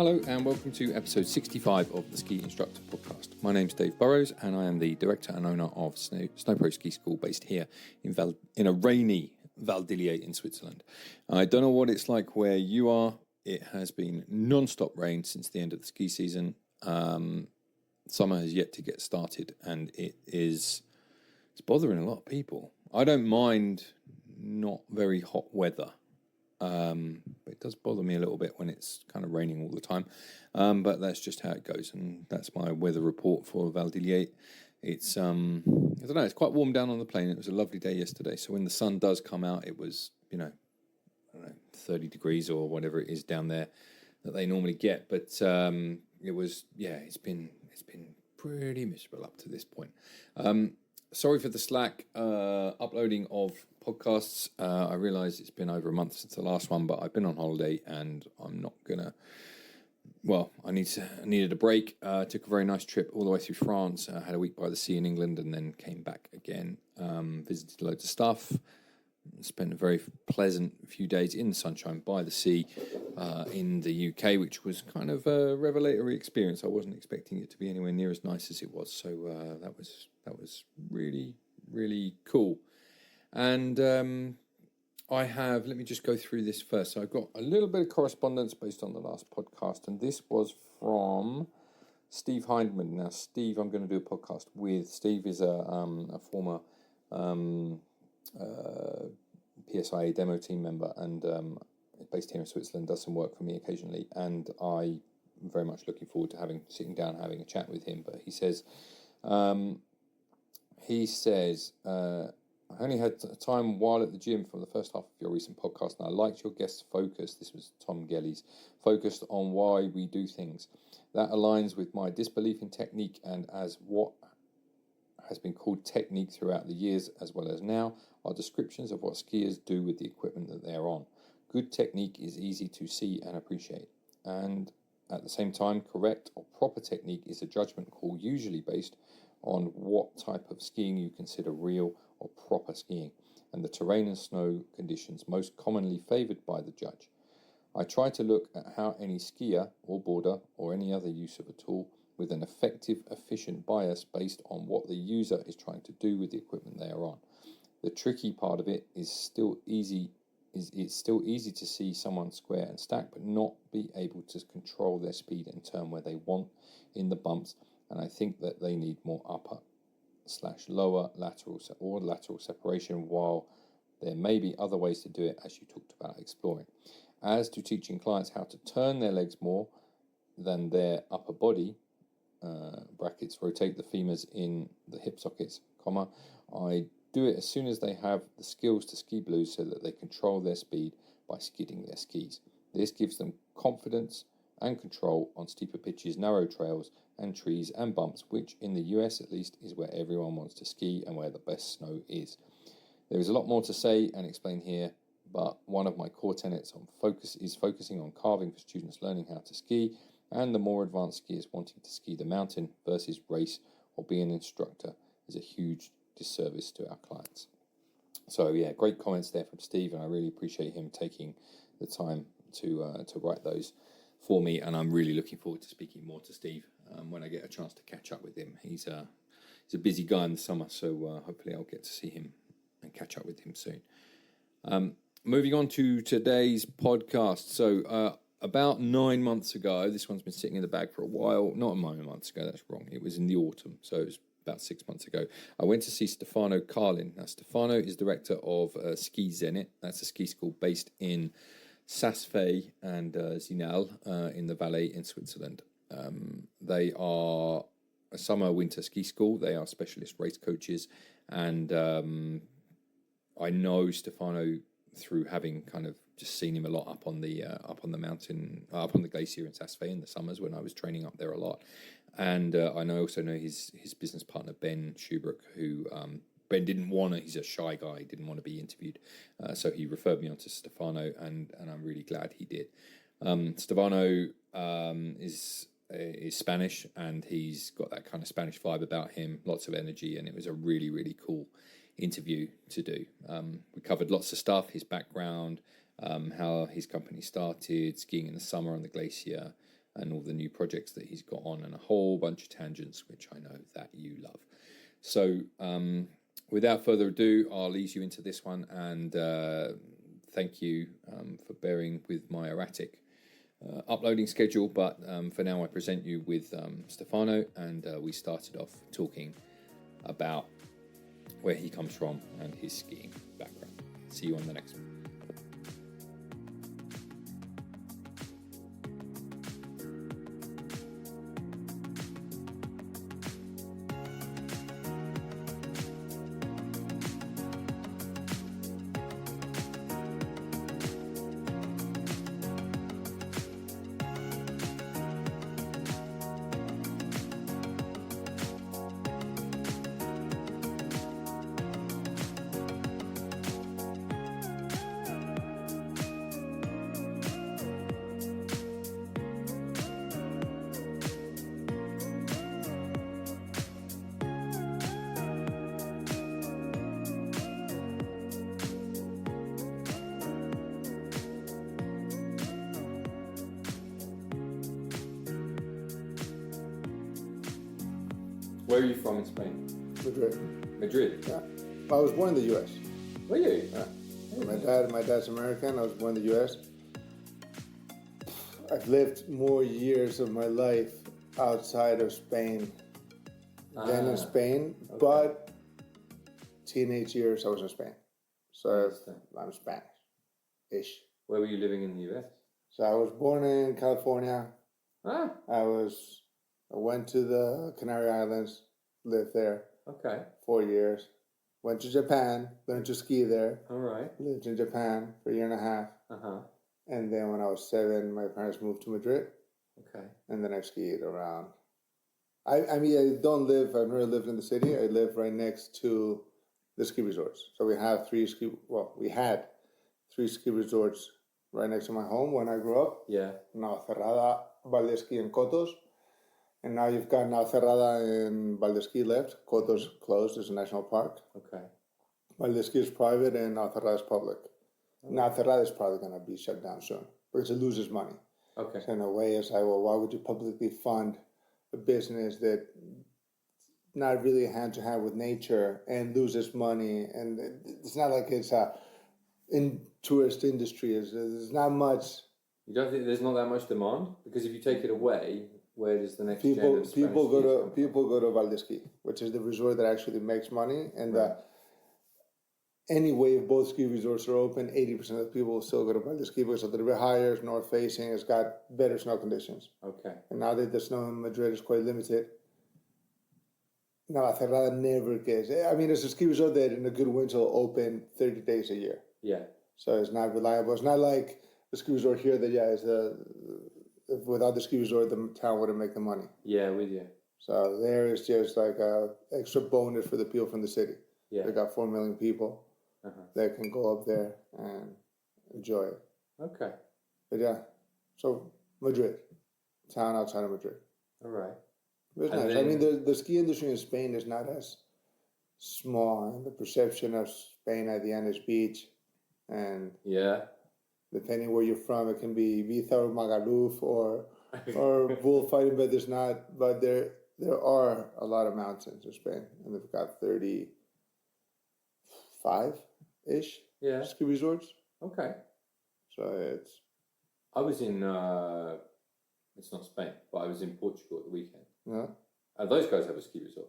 Hello and welcome to episode 65 of the Ski Instructor Podcast. My name's Dave Burrows and I am the director and owner of Snowpro Ski School based here in a rainy Val-d'Illiez in Switzerland. I don't know what it's like where you are. It has been non-stop rain since the end of the ski season. Summer has yet to get started and it's bothering a lot of people. I don't mind not very hot weather. But it does bother me a little bit when it's kind of raining all the time. But that's just how it goes. And that's my weather report for Val-d'Illiez. It's, I don't know, it's quite warm down on the plain. It was a lovely day yesterday. So when the sun does come out, it was, 30 degrees or whatever it is down there that they normally get. But it was, it's been pretty miserable up to this point. Sorry for the slack uploading of podcasts. I realise it's been over a month since the last one, but I've been on holiday and I'm not gonna. Well, I needed a break. Took a very nice trip all the way through France. Had a week by the sea in England, and then came back again. Visited loads of stuff. Spent a very pleasant few days in the sunshine by the sea in the UK, which was kind of a revelatory experience. I wasn't expecting it to be anywhere near as nice as it was. So that was really, really cool. And let me just go through this first. So I've got a little bit of correspondence based on the last podcast, and this was from Steve Hindman. Now, Steve, I'm going to do a podcast with. Steve is a former PSIA demo team member and based here in Switzerland, does some work for me occasionally, and I'm very much looking forward to sitting down having a chat with him. But he says, I only had time while at the gym for the first half of your recent podcast, and I liked your guest's focus. This was Tom Gelly's, focused on why we do things. That aligns with my disbelief in technique, and as what has been called technique throughout the years as well as now are descriptions of what skiers do with the equipment that they are on. Good technique is easy to see and appreciate, and at the same time, correct or proper technique is a judgment call usually based on what type of skiing you consider real or proper skiing, and the terrain and snow conditions most commonly favoured by the judge. I try to look at how any skier or boarder or any other use of a tool with an effective, efficient bias based on what the user is trying to do with the equipment they are on. The tricky part of it is it's still easy to see someone square and stack, but not be able to control their speed and turn where they want in the bumps. And I think that they need more upper/lower lateral separation, while there may be other ways to do it, as you talked about exploring. As to teaching clients how to turn their legs more than their upper body, brackets, rotate the femurs in the hip sockets, comma, I do it as soon as they have the skills to ski blues so that they control their speed by skidding their skis. This gives them confidence and control on steeper pitches, narrow trails and trees and bumps, which in the US at least is where everyone wants to ski and where the best snow is. There is a lot more to say and explain here, but one of my core tenets is focusing on carving for students learning how to ski and the more advanced skiers wanting to ski the mountain versus race or be an instructor is a huge disservice to our clients. So great comments there from Steve, and I really appreciate him taking the time to write those for me, and I'm really looking forward to speaking more to Steve when I get a chance to catch up with him. He's a busy guy in the summer, so hopefully I'll get to see him and catch up with him soon. Moving on to today's podcast. So about 9 months ago, this one's been sitting in the bag for a while. Not 9 months ago, that's wrong. It was in the autumn, so it was about 6 months ago. I went to see Stefano Carlin. Now, Stefano is director of Ski Zenit. That's a ski school based in Saas Fee and Zinal in the Valais in Switzerland. They are a summer-winter ski school. They are specialist race coaches, and I know Stefano through having kind of just seen him a lot up on the mountain, up on the glacier in Saas Fee in the summers when I was training up there a lot. And I also know his business partner Ben Schubrook, who Ben didn't want to. He's a shy guy; he didn't want to be interviewed, so he referred me on to Stefano, and I'm really glad he did. Stefano is Spanish, and he's got that kind of Spanish vibe about him, lots of energy, and it was a really, really cool interview to do. We covered lots of stuff, his background, how his company started, skiing in the summer on the glacier, and all the new projects that he's got on, and a whole bunch of tangents, which I know that you love. So without further ado, I'll ease you into this one, and thank you for bearing with my erratic uploading schedule, but for now I present you with Stefano, and we started off talking about where he comes from and his skiing background. See you on the next one. Where are you from in Spain? Madrid. Madrid? Yeah. I was born in the U.S. Were you? Yeah. My dad's American. I was born in the U.S. I've lived more years of my life outside of Spain than in Spain, but teenage years I was in Spain. So I'm Spanish-ish. Where were you living in the U.S.? So I was born in California. Ah. I went to the Canary Islands, lived there. Okay. 4 years. Went to Japan, learned to ski there. All right. Lived in Japan for a year and a half. Uh-huh. And then when I was 7, my parents moved to Madrid. Okay. And then I skied around. I've never lived in the city. I live right next to the ski resorts. So we had 3 ski resorts right next to my home when I grew up. Yeah. Navacerrada, Valais, and Cotos. And now you've got Navacerrada and Val-d'Illiez left. Cotos closed as a national park. Okay. Valais is private and Navacerrada is public. Okay. Navacerrada is probably going to be shut down soon because it loses money. Okay. So in a way, it's like, well, why would you publicly fund a business that not really hand-to-hand with nature and loses money? And it's not like it's in tourist industry. There's not much. You don't think there's not that much demand? Because if you take it away, where does the next people go to Val-d'Illiez, which is the resort that actually makes money, and right. Anyway, if both ski resorts are open, 80% of the people will still go to Val-d'Illiez because it's a little bit higher, it's north facing, it's got better snow conditions. Okay. And now that the snow in Madrid is quite limited, Navacerrada never gets. I mean, it's a ski resort that in a good winter will open 30 days a year. Yeah. So it's not reliable. It's not like the ski resort here that without the ski resort, the town wouldn't make the money. Yeah, with you. So there is just like a extra bonus for the people from the city. Yeah. They got 4 million people that can go up there and enjoy it. Okay. But yeah, so Madrid, town outside of Madrid. All right. It's nice. I mean, the ski industry in Spain is not as small, and the perception of Spain at the end is beach, and depending where you're from, it can be Ibiza or Magaluf or bullfighting, but there's not. But there are a lot of mountains in Spain, and they've got 35-ish ski resorts. Okay. So it's. I was in. It's not Spain, but I was in Portugal at the weekend. Yeah. And those guys have a ski resort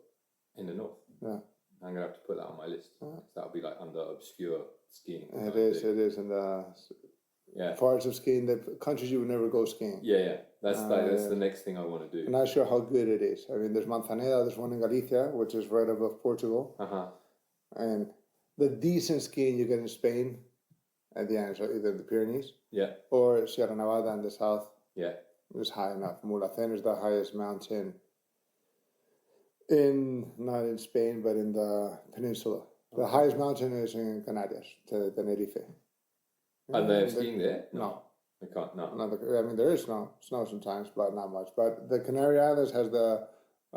in the north. Yeah. I'm gonna have to put that on my list. That'll be like under obscure skiing. It is, and parts of skiing that countries you would never go skiing. Yeah. That's the next thing I want to do. I'm not sure how good it is. I mean, there's Manzaneda, there's one in Galicia, which is right above Portugal. And the decent skiing you get in Spain at the end is either the Pyrenees or Sierra Nevada in the south. Yeah. It's high enough. Mulhacén is the highest mountain not in Spain, but in the peninsula. The highest mountain is in Canarias, Tenerife. And they're skiing there? No. They can't, no. I mean, there is snow sometimes, but not much. But the Canary Islands has the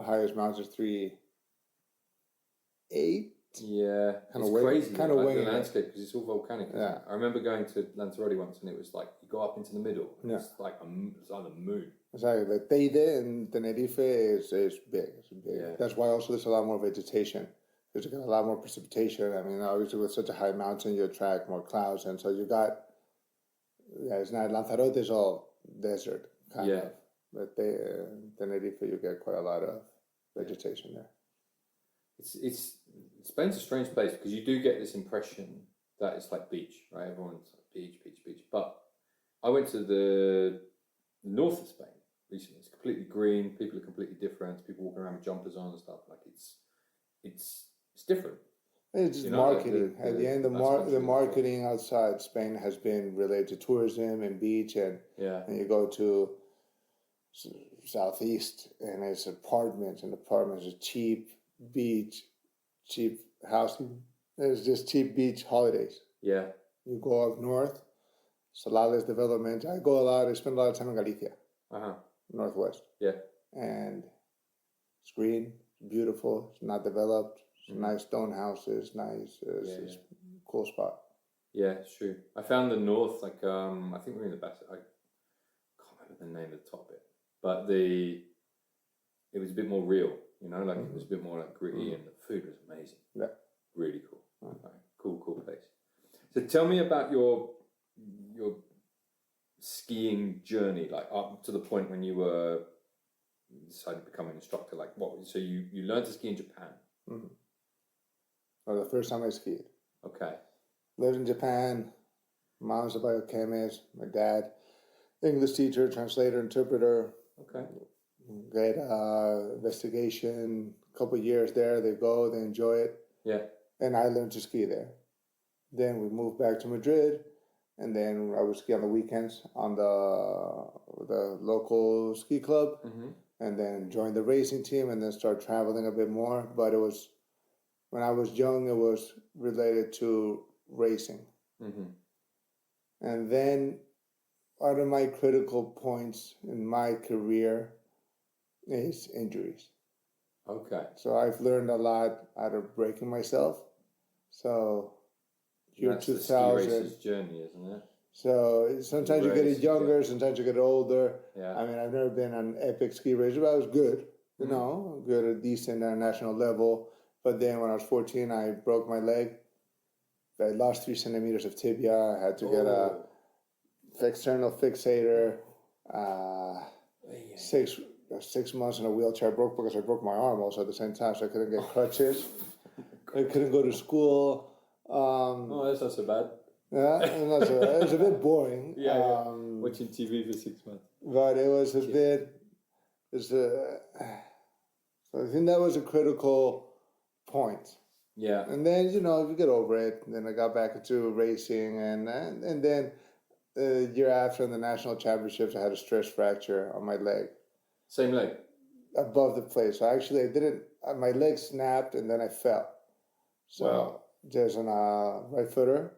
highest mountain is 380 Yeah, it's crazy. Kind of the landscape because it's all volcanic. Yeah, I remember going to Lanzarote once, and it was like you go up into the middle. And it's like it's like the moon. Exactly. The Teide in Tenerife is big. It's big. Yeah. That's why also there's a lot more vegetation. There's a lot more precipitation. I mean, obviously with such a high mountain, you attract more clouds, and so you got. Yeah, it's not Lanzarote is all desert kind of, but Tenerife you get quite a lot of vegetation there. It's Spain's a strange place because you do get this impression that it's like beach, right? Everyone's like beach. But I went to the north of Spain recently. It's completely green. People are completely different. People walking around with jumpers on and stuff. Like it's different. It's just marketing. At the end, the marketing outside Spain has been related to tourism and beach, and you go to southeast and it's apartments, and apartments are cheap beach, cheap housing. There's just cheap beach holidays. Yeah. You go up north, Solales development. I go a lot. I spend a lot of time in Galicia, northwest. Yeah. And it's green, beautiful. It's not developed. Nice stone houses, nice, it's a cool spot. Yeah, it's true. I found the north, like, I think we're in the best, I can't remember the name of the top bit, but it was a bit more real, you know, like it was a bit more like gritty and the food was amazing. Yeah. Really cool. Like, cool place. So tell me about your skiing journey, like up to the point when you decided to become an instructor, like what, so you learned to ski in Japan. Mm-hmm. Well, the first time I skied. Okay. Lived in Japan. Mom's a biochemist. My dad, English teacher, translator, interpreter. Okay. Great investigation. A couple of years there. They go. They enjoy it. Yeah. And I learned to ski there. Then we moved back to Madrid, and then I would ski on the weekends on the local ski club, and then join the racing team, and then start traveling a bit more. But it was. When I was young, it was related to racing. And then one of my critical points in my career is injuries. Okay. So I've learned a lot out of breaking myself. So year 2000. That's the ski racer's journey, isn't it? So sometimes you get it younger, sometimes you get older. Yeah. I mean, I've never been an epic ski racer, but I was good. You know, good at a decent international level. But then when I was 14, I broke my leg. I lost 3 centimeters of tibia. I had to get a external fixator. 6 months in a wheelchair. I broke because I broke my arm also at the same time, so I couldn't get crutches. I couldn't go to school. That's not so bad. Yeah, not so bad. It was a bit boring. Watching TV for 6 months. But it was a bit. So I think that was a critical point. Yeah. And then, you know, you get over it. And then I got back into racing. And then the year after in the national championships, I had a stress fracture on my leg. Same leg? Above the plate. So actually, I didn't, my leg snapped and then I fell. So there's on a right footer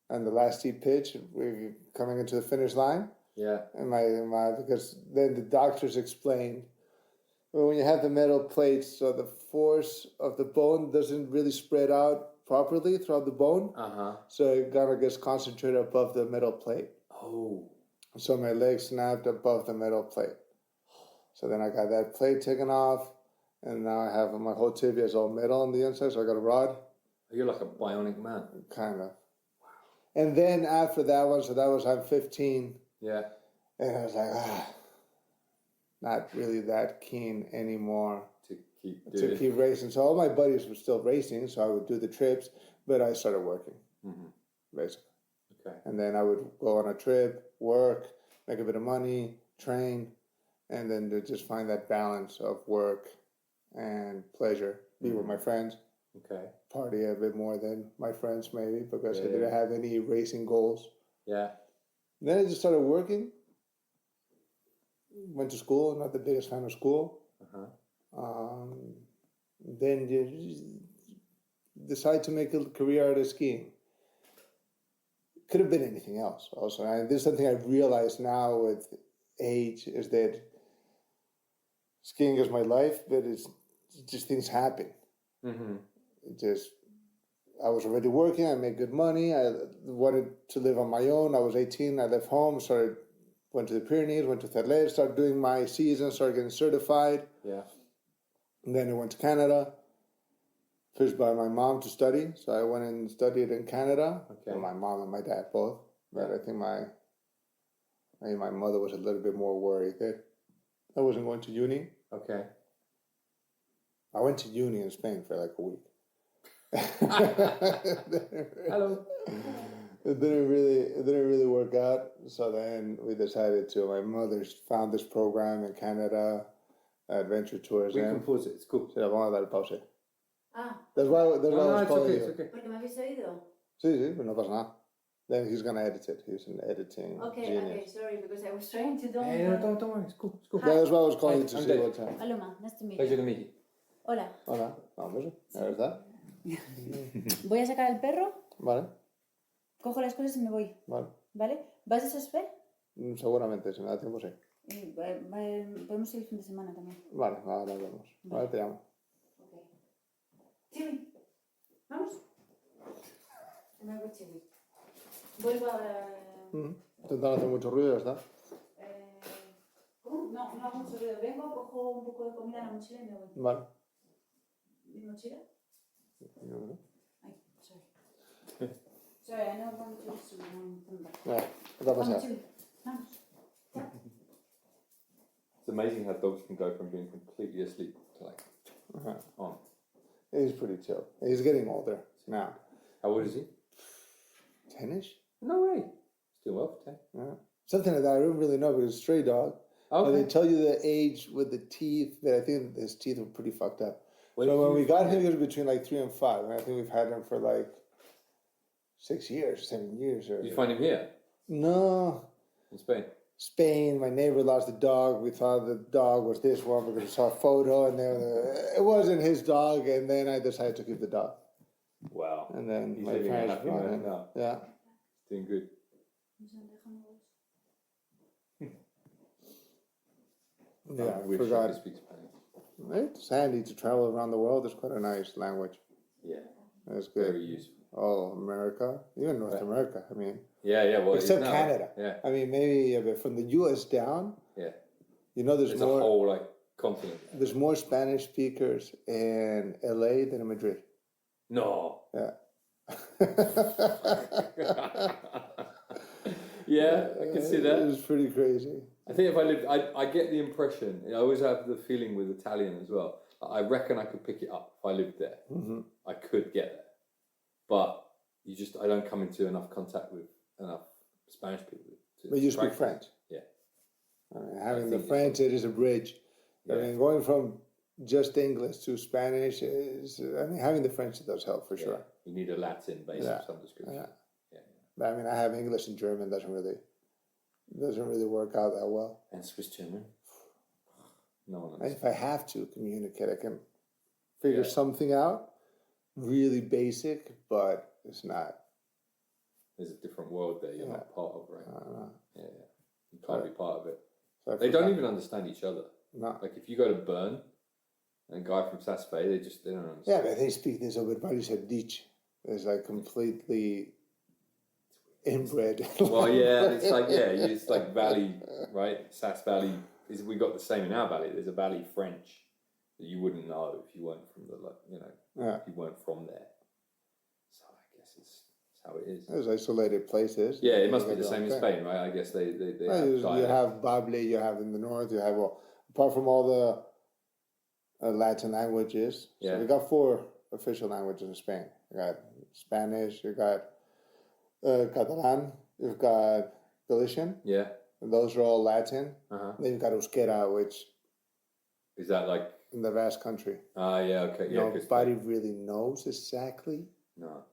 and the last steep pitch, we're coming into the finish line. Yeah. And because then the doctors explained, well, when you have the metal plates, so the force of the bone doesn't really spread out properly throughout the bone. So it kind of gets concentrated above the metal plate. Oh. So my leg snapped above the metal plate. So then I got that plate taken off, and now I have my whole tibia is all metal on the inside, so I got a rod. You're like a bionic man. Kind of. Wow. And then after that one, so that was, I'm 15. Yeah. And I was like, not really that keen anymore to keep racing. So all my buddies were still racing, so I would do the trips, but I started working, basically. Okay. And then I would go on a trip, work, make a bit of money, train, and then to just find that balance of work and pleasure, be with my friends, party a bit more than my friends maybe, because I didn't have any racing goals. Yeah. Then I just started working. Went to school, not the biggest fan of school. Then you decide to make a career out of skiing. Could have been anything else also. And this is something I've realized now with age, is that skiing is my life, but it's just things happen. It just I was already working. I made good money. I wanted to live on my own. I was 18. I left home, went to the Pyrenees, went to Valais, started doing my season, started getting certified. Yeah. And then I went to Canada, pushed by my mom to study. So I went and studied in Canada. Okay. Well, my mom and my dad both. But I think my mother was a little bit more worried that I wasn't going to uni. Okay. I went to uni in Spain for like a week. Hello. It didn't really work out. So then we decided to. My mother found this program in Canada, Adventure Tourism. We can pause it. It's cool. Sí, vamos a dar pause. Ah. That's why I was calling it's you. okay. Porque me habéis oído. Sí, pero no pasa nada. Then he's gonna edit it. He's an editing genius. Sorry, because I was trying to don't. Hey, no, don't worry. It's cool. It's cool. Yeah, that's why I was calling you to I'm see Dave. what's happening. Aloma, nice to meet Pleasure you. to meet you. Hola. Hola, vamos. There está. Voy a sacar al perro, Vale, cojo las cosas y me voy. vale. ¿Vale? ¿Vas a Saas Fee? Seguramente, si me da tiempo, sí. Y, podemos ir el fin de semana también. Vale, ahora vemos. Vale, te llamo. Ok. Chiwi, vamos. Me voy Chiwi. Vuelvo ahora. Intentar hacer mucho ruido, ya está. ¿Cómo? No hago mucho ruido. Vengo, cojo un poco de comida en la mochila y me voy. Vale. ¿Mi mochila? No. Ay, sorry. Sorry, I know one to come back. No, ¿qué te ha pasado? Vamos, Chiwi. Vamos. It's amazing how dogs can go from being completely asleep to like on. He's pretty chill. He's getting older now. How old is he? 10-ish? No way. Still well for 10. Yeah. Something like that. I don't really know because it's a stray dog. Okay. They tell you the age with the teeth, but I think his teeth were pretty fucked up. When So when we got him, he was between like 3 and 5. And I think we've had him for like 6 years, 7 years. Or You find him here No. in Spain? Spain, my neighbor lost a dog. We thought the dog was this one because we saw a photo and then it wasn't his dog. And then I decided to keep the dog. Wow. And then He's my living a parents happy brought life him. now. Yeah. Doing good. Yeah, I I wish forgot. I could speak Spanish. It's handy to travel around the world. It's quite a nice language. Yeah. It's good. Very useful. All America, even North America. I mean, Yeah. Well, except now, Canada. Yeah. I mean, maybe a bit from the U.S. down. Yeah. You know, There's a whole like continent. There's more Spanish speakers in L.A. than in Madrid. No. Yeah. Yeah, I can see that. It's pretty crazy. I think if I lived, I get the impression, I always have the feeling with Italian as well. I reckon I could pick it up if I lived there. Mm-hmm. I could get there. But I don't come into enough contact with enough Spanish people. But you speak French. Yeah. I mean, having the French, it is a bridge. Yeah. I mean, going from just English to Spanish is, I mean, having the French does help for sure. You need a Latin base of some description. Yeah. But I mean, I have English and German, doesn't really work out that well. And Swiss German. No one And if I have to communicate, I can figure something out. Really basic, but it's not. There's a different world there you're not part of, right? Yeah. You can't be part of it. So they don't even understand each other. No. Like if you go to Bern, and a guy from Saas Fee, they don't understand. Yeah, but they speak this over body said ditch. It's like completely inbred. Well, yeah, it's like Valley, right? Saas Valley we got the same in our valley. There's a Valley French that you wouldn't know if you weren't from if you weren't from there. So I guess it's how it is. There's isolated places. Yeah, it must be the same in Spain, right? I guess they you have Bable, you have in the north, you have apart from all the Latin languages. Yeah. So we got 4 official languages in Spain. You got Spanish, you got Catalan, you've got Galician. Yeah. And those are all Latin. Uh-huh. Then you've got Euskera, which is that like in the vast country. Yeah, okay. Yeah, nobody really knows exactly. No.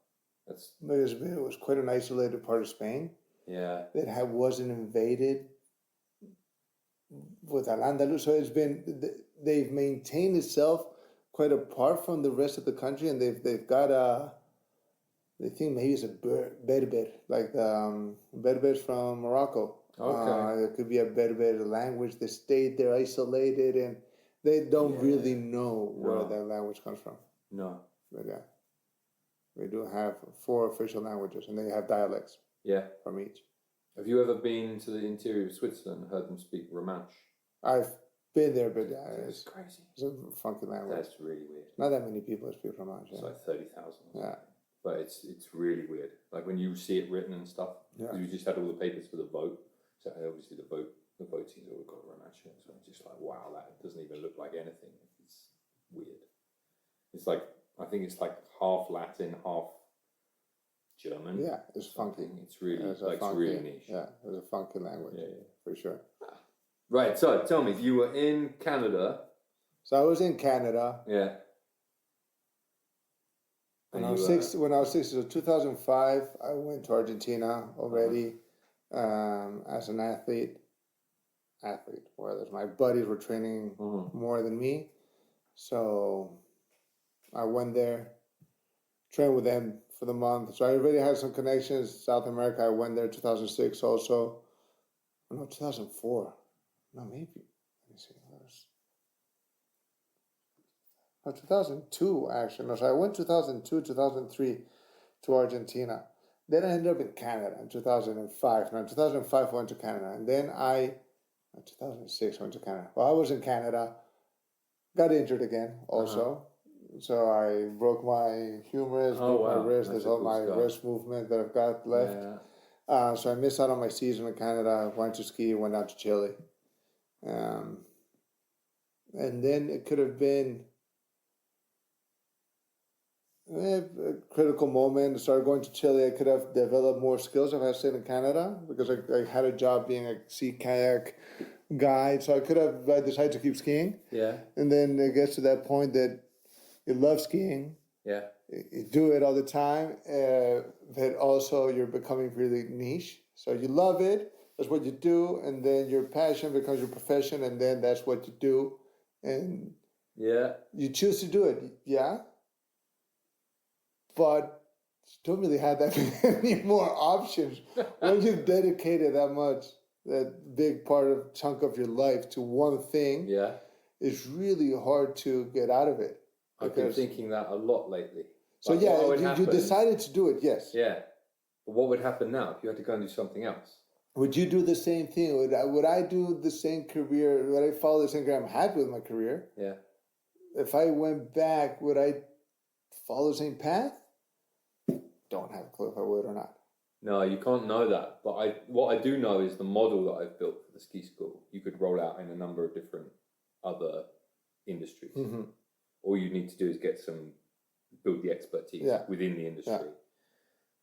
That's because it was quite an isolated part of Spain. Yeah. That wasn't invaded with Al-Andalus. So they've maintained itself quite apart from the rest of the country, and they've got they think maybe it's a Berber, like the Berbers from Morocco. Okay. It could be a Berber language. They stayed there isolated, and they don't really know where that language comes from. No. But yeah. We do have 4 official languages, and they have dialects. Yeah. From each. Have you ever been to the interior of Switzerland and heard them speak Romansh? I've been there, but it's crazy. It's a funky language. That's really weird. Not that many people speak Romansh. It's like 30,000. Yeah. But it's really weird. Like when you see it written and stuff, you just had all the papers for the vote. So obviously the voting's all got Romansh. So it's just like, wow, that doesn't even look like anything. It's weird. It's like, I think it's like half Latin, half German. Yeah, it's funky. It's really, it's really niche. Yeah, it's a funky language. Yeah, for sure. Right, so tell me, you were in Canada. So I was in Canada. Yeah. When I was 6, so 2005, I went to Argentina already as an athlete. Whereas my buddies were training more than me. So I went there, trained with them for the month. So I already had some connections. South America, I went there 2006 also. No, 2004. No, maybe. Let me see. 2002, actually. No, so I went 2002, 2003 to Argentina. Then I ended up in Canada in 2005. Now, in 2005, I went to Canada. And then in 2006, I went to Canada. Well, I was in Canada, got injured again also. So I broke my humerus, broke my wrist. There's all my wrist movement that I've got left. Yeah. So I missed out on my season in Canada. Went to ski, went out to Chile. And then it could have been a critical moment. I started going to Chile. I could have developed more skills if I had stayed in Canada because I had a job being a sea kayak guide. So I could have decided to keep skiing. Yeah. And then it gets to that point that you love skiing. Yeah. You do it all the time. But also you're becoming really niche. So you love it. That's what you do. And then your passion becomes your profession. And then that's what you do. And you choose to do it. Yeah. But you don't really have that many more options. Once you've dedicated that big chunk of your life to one thing, it's really hard to get out of it. I've been thinking that a lot lately. So you decided to do it, yes. Yeah. But what would happen now if you had to go and do something else? Would you do the same thing? Would I do the same career? Would I follow the same career? I'm happy with my career. Yeah. If I went back, would I follow the same path? Don't have a clue if I would or not. No, you can't know that. But what I do know is the model that I've built for the ski school, you could roll out in a number of different other industries. Mm-hmm. All you need to do is build the expertise within the industry. Yeah.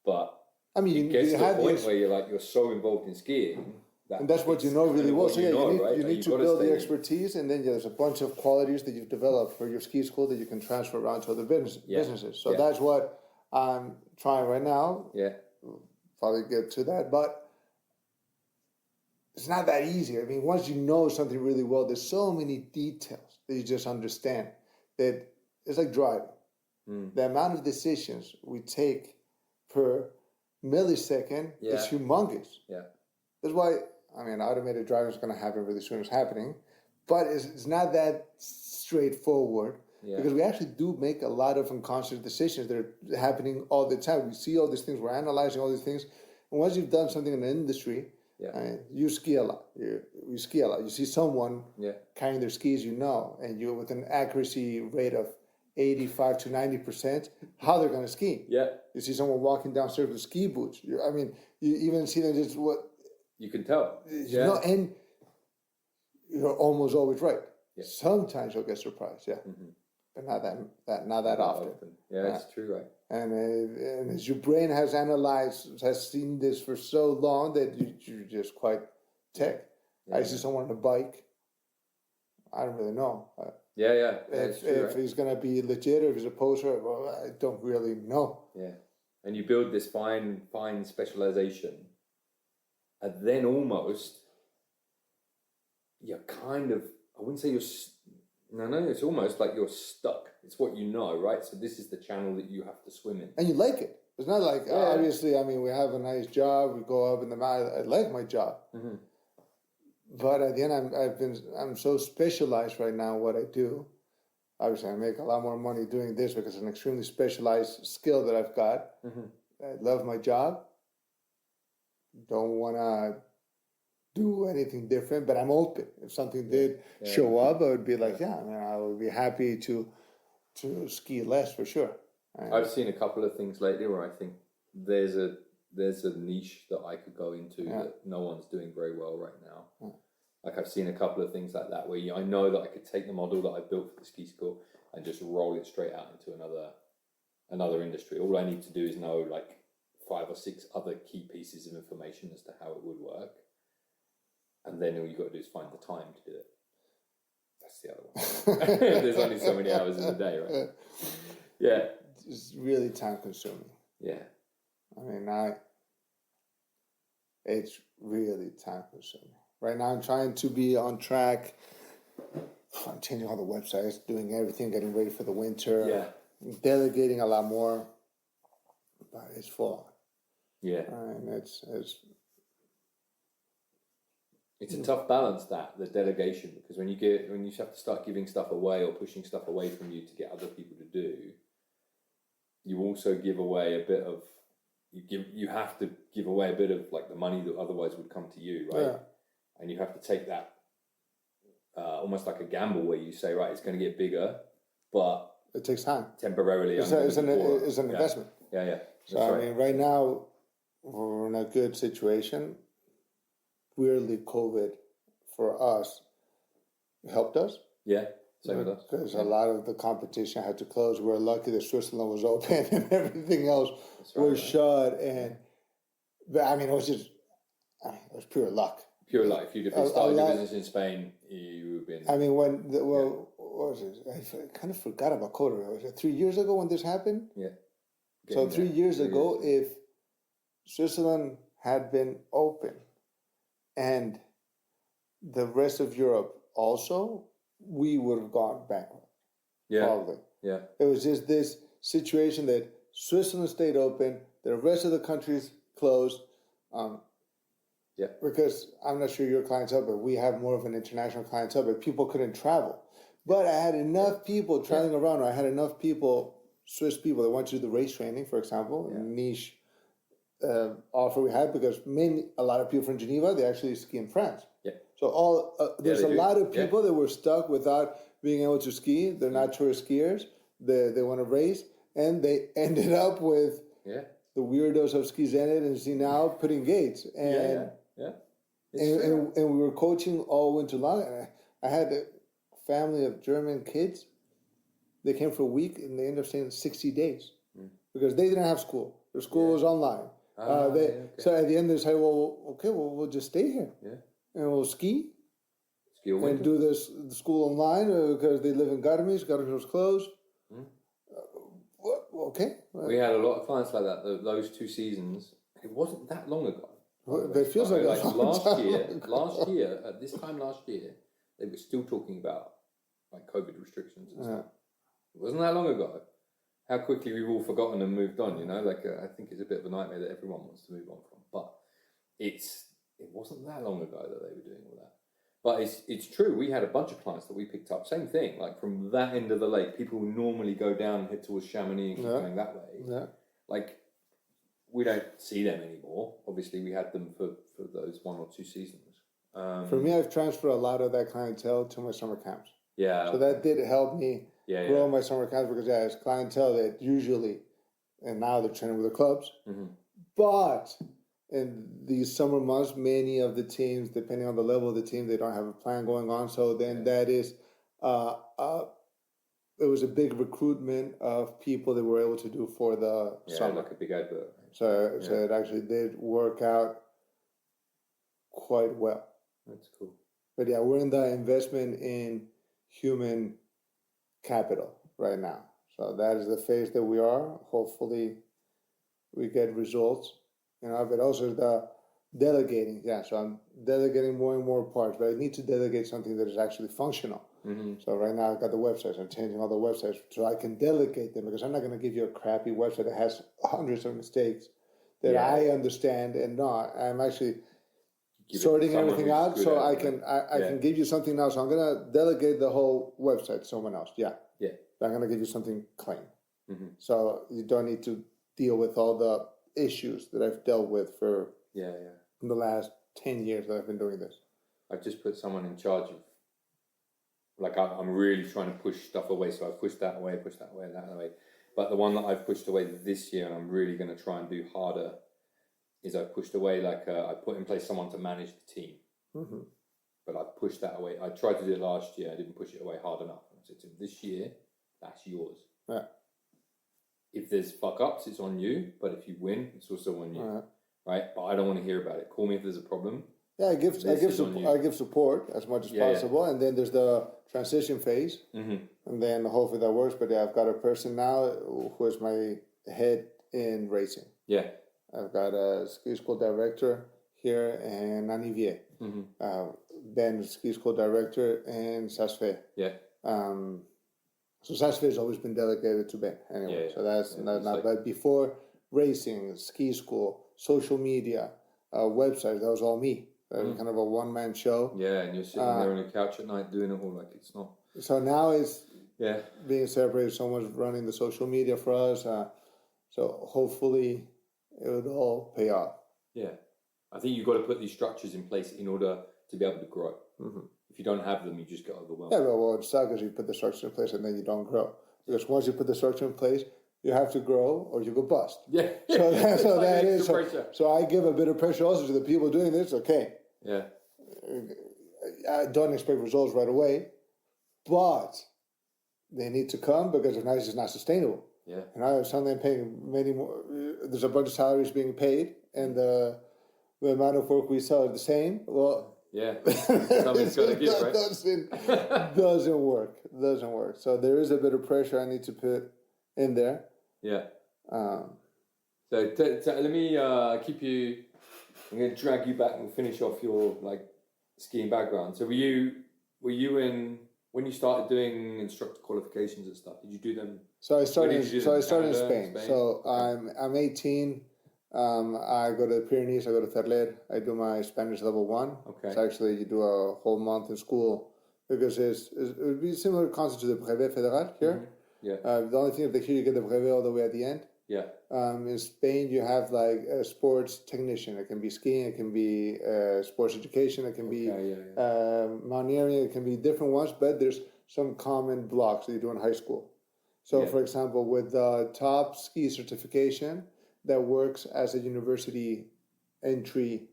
But I mean, it gets to the point where you're so involved in skiing. And that's what you know really well. So you need to build the expertise, and then there's a bunch of qualities that you've developed for your ski school that you can transfer around to other businesses. So that's what I'm trying right now. Yeah. Probably get to that. But it's not that easy. I mean, once you know something really well, there's so many details that you just understand that it's like driving. The amount of decisions we take per millisecond is humongous. Yeah. That's why, automated driving is going to happen really soon. It's happening. But it's not that straightforward. Yeah. Because we actually do make a lot of unconscious decisions that are happening all the time. We see all these things. We're analyzing all these things. And once you've done something in the industry, you ski a lot. You ski a lot. You see someone carrying their skis, and you with an accuracy rate of 85 to 90%, how they're going to ski. Yeah. You see someone walking downstairs with ski boots. You even see them just what... You can tell. And you're almost always right. Yeah. Sometimes you'll get surprised, Mm-hmm. But not that often. Yeah, it's true, right? And as your brain has seen this for so long that you're just quite tech. Yeah. I see someone on a bike. I don't really know. If he's going to be legit or if he's a poser, well, I don't really know. Yeah. And you build this fine specialization. And then almost, you're kind of, I wouldn't say you're... No, it's almost like you're stuck. It's what you know, right? So this is the channel that you have to swim in. And you like it. It's not like, obviously, we have a nice job. We go up in the mountain. I like my job. Mm-hmm. But at the end, I'm so specialized right now in what I do. obviously I make a lot more money doing this because it's an extremely specialized skill that I've got. I love my job. Don't want to do anything different, but I'm open. If something did show up, I would be like, I would be happy to ski less for sure. I've seen a couple of things lately where I think there's a niche that I could go into that no one's doing very well right now. Like I've seen a couple of things like that where I know that I could take the model that I built for the ski school and just roll it straight out into another industry. All I need to do is know like 5 or 6 other key pieces of information as to how it would work. And then all you've got to do is find the time to do it. That's the other one. There's only so many hours in the day, right? Yeah. It's really time consuming. Yeah. I mean, it's really time consuming. Right now I'm trying to be on track. I'm changing all the websites, doing everything, getting ready for the winter. Yeah. Delegating a lot more. But it's full. Yeah. And it's a tough balance, the delegation, because when you have to start giving stuff away or pushing stuff away from you to get other people to do, you also give away a bit of you have to give away a bit of like the money that otherwise would come to you, right? Yeah. And you have to take that almost like a gamble where you say, right, it's going to get bigger, but it takes time. Temporarily, it's an investment. Yeah. So I mean, right now we're in a good situation. Weirdly, COVID for us helped us. Yeah, same with us. Because a lot of the competition had to close. We were lucky that Switzerland was open and everything else was shut. But I mean, it was pure luck. Pure luck. If you'd have started your business in Spain, you would have been. I mean, what was it? I kind of forgot about COVID. Was it 3 years ago when this happened? Yeah. So 3 years ago, if Switzerland had been open and the rest of Europe also, we would have gone bankrupt. Yeah. Probably. Yeah. It was just this situation that Switzerland stayed open, the rest of the countries closed. Yeah. Because I'm not sure your clientele, but we have more of an international clientele, but people couldn't travel. But I had enough people traveling around, or I had enough people, Swiss people that went to do the race training, for example, niche offer we had, because a lot of people from Geneva, they actually ski in France. Yeah. So there's a lot of people that were stuck without being able to ski. They're not tourist skiers. They want to race, and they ended up with the weirdos of Ski Zenit and Zinal putting gates. And we were coaching all winter long. And I had a family of German kids. They came for a week, and they ended up staying 60 days because they didn't have school. Their school was online. So at the end, they say, we'll just stay here. Yeah. And we'll ski and do the school online because they live in Garmisch. Garmisch was closed. Okay. We had a lot of clients like that. Those 2 seasons, it wasn't that long ago. It feels like last year, at this time last year, they were still talking about like COVID restrictions and stuff. It wasn't that long ago. How quickly we've all forgotten and moved on, I think it's a bit of a nightmare that everyone wants to move on from. But it wasn't that long ago that they were doing all that. But it's true. We had a bunch of clients that we picked up. Same thing, like from that end of the lake. People who normally go down and head towards Chamonix and keep going that way. Yeah. Like, we don't see them anymore. Obviously, we had them for those 1 or 2 seasons. For me, I've transferred a lot of that clientele to my summer camps. Yeah. So that did help me grow my summer camps because it's clientele that usually, and now they're training with the clubs. Mm-hmm. But in these summer months, many of the teams, depending on the level of the team, they don't have a plan going on. So then that is, it was a big recruitment of people that were able to do for the summer. Like a big advert. So it actually did work out quite well. That's cool. But we're in the investment in human capital right now. So that is the phase that we are. Hopefully we get results. But also the delegating. So I'm delegating more and more parts, but I need to delegate something that is actually functional. Mm-hmm. So right now I've got the websites. I'm changing all the websites so I can delegate them, because I'm not going to give you a crappy website that has hundreds of mistakes that I understand and not. I'm actually sorting everything out, so I can give you something now. So I'm gonna delegate the whole website to someone else. Yeah. I'm gonna give you something clean, so you don't need to deal with all the issues that I've dealt with for the last 10 years that I've been doing this. I've just put someone in charge of. Like I'm really trying to push stuff away, so I've pushed that away, and that away. But the one that I've pushed away this year, and I'm really going to try and do harder, is I've pushed away I put in place someone to manage the team. But I pushed that away. I tried to do it last year. I didn't push it away hard enough. I said to him, this year, that's yours. Yeah. If there's fuck ups, it's on you. But if you win, it's also on you. Right? But I don't want to hear about it. Call me if there's a problem. Yeah, I give support as much as possible, and then there's the transition phase, and then hopefully that works. But I've got a person now who is my head in racing. Yeah, I've got a ski school director here in Val-d'Illiez. Ben, ski school director in Saas Fee. Yeah. So Saas Fee has always been delegated to Ben anyway. So that's not bad. Before racing, ski school, social media, websites, that was all me. Kind of a one-man show. Yeah, and you're sitting there on your couch at night doing it all, like it's not. So now it's being separated. Someone's running the social media for us. So hopefully it would all pay off. Yeah. I think you've got to put these structures in place in order to be able to grow. If you don't have them, you just get overwhelmed. Yeah, well, it sucks is you put the structure in place and then you don't grow. Because once you put the structure in place, you have to grow or you go bust. Yeah. So I give a bit of pressure also to the people doing this. Okay. Yeah. I don't expect results right away, but they need to come because if not, it's just not sustainable. Yeah. And I suddenly paying many more. There's a bunch of salaries being paid, and the amount of work we sell is the same. Well, yeah, something's got to give, right? Doesn't work. So there is a bit of pressure I need to put in there. Yeah. So let me keep you. I'm going to drag you back and finish off your skiing background. So were you in when you started doing instructor qualifications and stuff? Did you do them? So I started in Spain. So I'm 18. I go to the Pyrenees. I go to Terler. I do my Spanish level 1. Okay. So actually you do a whole month in school because it would be similar concept to the brevet fédéral here. Yeah. The only thing is that here you get the brevet all the way at the end. Yeah. In Spain, you have a sports technician. It can be skiing. It can be sports education. It can be mountaineering. It can be different ones, but there's some common blocks that you do in high school. So, for example, with the top ski certification, that works as a university entry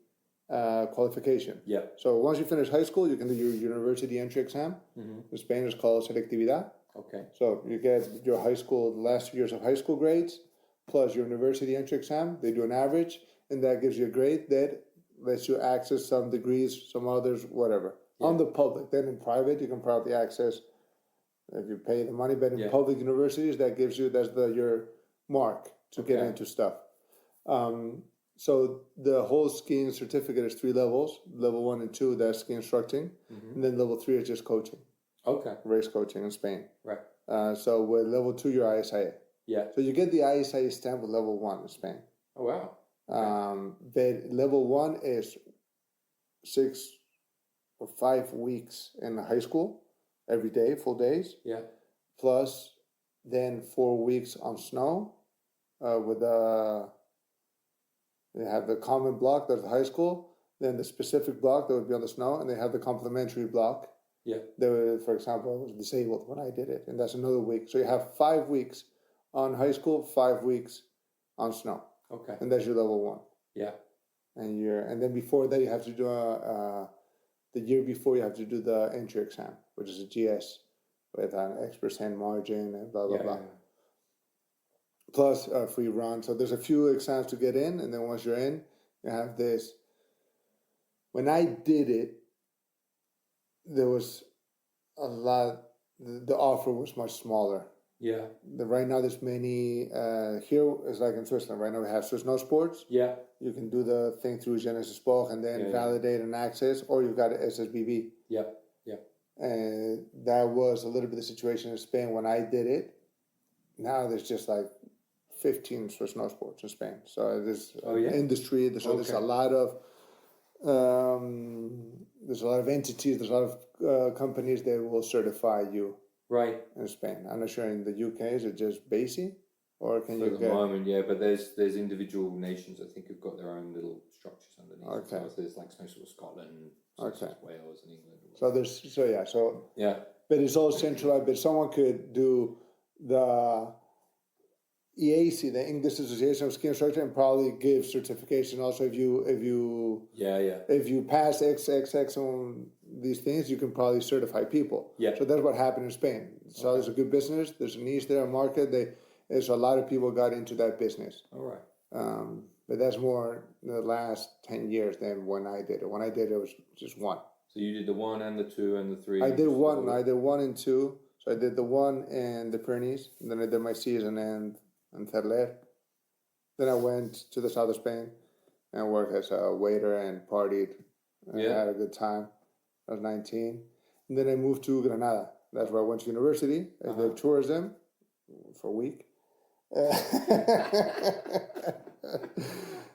qualification. Yeah. So once you finish high school, you can do your university entry exam. In Spain, it's called selectividad. Okay. So you get your high school, the last 2 years of high school grades, plus your university entry exam. They do an average, and that gives you a grade that lets you access some degrees, some others, whatever. Yeah. On the public. Then in private, you can probably access, if you pay the money, but in public universities, that's your mark to get into stuff. So the whole skiing certificate is 3 levels. Level 1 and 2, that's ski instructing. And then level 3 is just coaching. Okay. Race coaching in Spain. Right. So with level 2, you're ISIA. Yeah. So you get the ISIA stamp with level 1 in Spain. Oh, wow. Okay. Level 1 is 6 or 5 weeks in high school, every day, full days. Yeah. Plus then 4 weeks on snow they have the common block, that's the high school, then the specific block that would be on the snow, and they have the complementary block. Yeah. For example, I was disabled when I did it, and that's another week. So you have 5 weeks on high school, 5 weeks on snow. Okay. And that's your level 1. Yeah. And then before that, you have to do the year before you have to do the entry exam, which is a GS with an X% margin and blah, blah, blah. Yeah. Plus a free run. So there's a few exams to get in, and then once you're in, you have this. When I did it, there was a lot, the offer was much smaller. Yeah. Right now there's many, here it's like in Switzerland, right now we have Swiss No Sports. Yeah. You can do the thing through Genesis Sport and then validate and access, or you've got SSBB. Yeah. Yeah. And that was a little bit the situation in Spain when I did it. Now there's just 15 Swiss No Sports in Spain. So there's industry, there's a lot of There's a lot of entities, there's a lot of companies that will certify you. Right. In Spain. I'm not sure in the UK, is it just basic? Or can you get... For the moment, yeah, but there's individual nations, I think, who've got their own little structures underneath. Okay. So there's like sort of Scotland, Wales and England. Yeah. But it's all centralized, but someone could do the EAC, the English Association of Ski Instructor, and probably give certification also if you pass XXX on these things, you can probably certify people. Yeah. So that's what happened in Spain. So there's a good business, there's a niche there, a market. There's a lot of people got into that business. All right. But that's more in the last 10 years than when I did it. When I did it, it was just one. So you did the 1 and the 2 and the 3? I did 1. I did 1 and 2. So I did the 1 in the Pyrenees, and then I did my season in Cerler. Then I went to the south of Spain and worked as a waiter and partied. And I had a good time. I was 19. And then I moved to Granada. That's where I went to university. I did tourism for a week.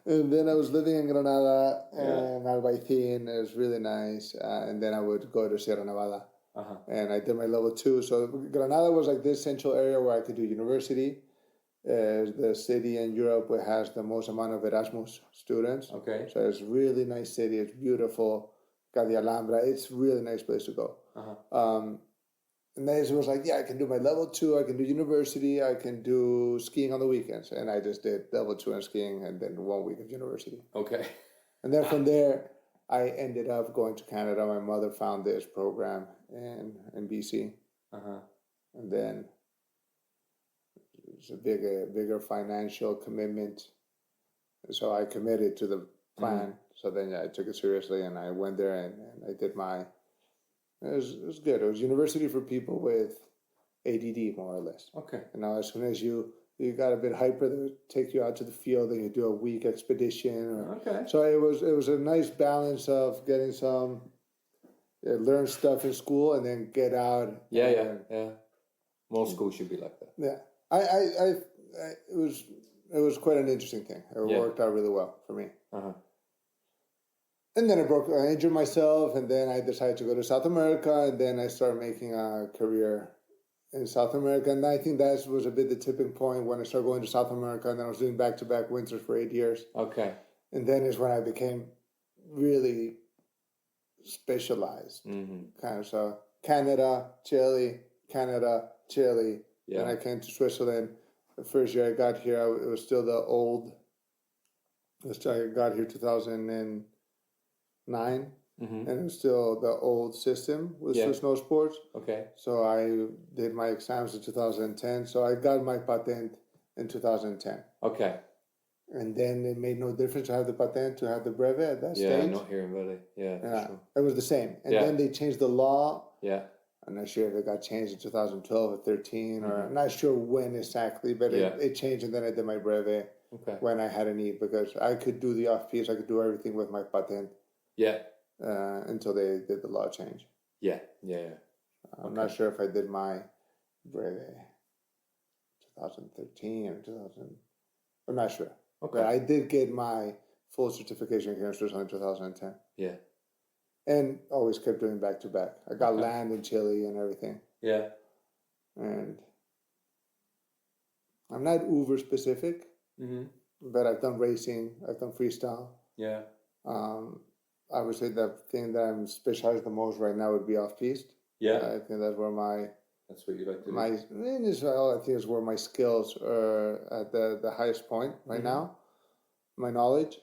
And then I was living in Granada and Albaicín. It was really nice. And then I would go to Sierra Nevada. And I did my level 2. So Granada was like this central area where I could do university. The city in Europe that has the most amount of Erasmus students. Okay. So it's a really nice city. It's beautiful. Got the Alhambra. It's a really nice place to go. And then it was like, I can do my level 2. I can do university. I can do skiing on the weekends. And I just did level 2 and skiing and then 1 week of university. Okay. And then from there, I ended up going to Canada. My mother found this program in BC. And then it's a bigger financial commitment. So I committed to the plan. So then I took it seriously and I went there and I did my... It was good. It was university for people with ADD, more or less. Okay. And now as soon as you got a bit hyper, they would take you out to the field and you do a week expedition. So it was a nice balance of getting some... learn stuff in school and then get out. Yeah. Most schools should be like that. Yeah. It was quite an interesting thing. It worked out really well for me. And then I injured myself, and then I decided to go to South America, and then I started making a career in South America. And I think that was a bit the tipping point when I started going to South America, and then I was doing back-to-back winters for 8 years. Okay. And then is when I became really specialized. Kind of so Canada, Chile. When I came to Switzerland, the first year I got here, it was still the old. I got here 2009, and it was still the old system with Swiss Snow Sports. Okay. So I did my exams in 2010. So I got my patent in 2010. Okay. And then it made no difference to have the patent, to have the brevet at that stage. Yeah, not here in Valais. Yeah, sure. It was the same. And then they changed the law. Yeah. I'm not sure if it got changed in 2012 or 13, or I'm not sure when exactly, but it changed, and then I did my brevet when I had a need, because I could do the off-piste, I could do everything with my patent. Yeah. Until they did the law change. Yeah. I'm not sure if I did my brevet 2013 or 2000. I'm not sure. Okay. But I did get my full certification here in Switzerland in 2010. Yeah. And always kept doing back-to-back. I got land in Chile and everything. Yeah. And I'm not uber specific, but I've done racing, I've done freestyle. Yeah. I would say the thing that I'm specialized the most right now would be off-piste. Yeah. I think that's where that's what you like to do. In Israel, I think is where my skills are at the highest point right now. My knowledge.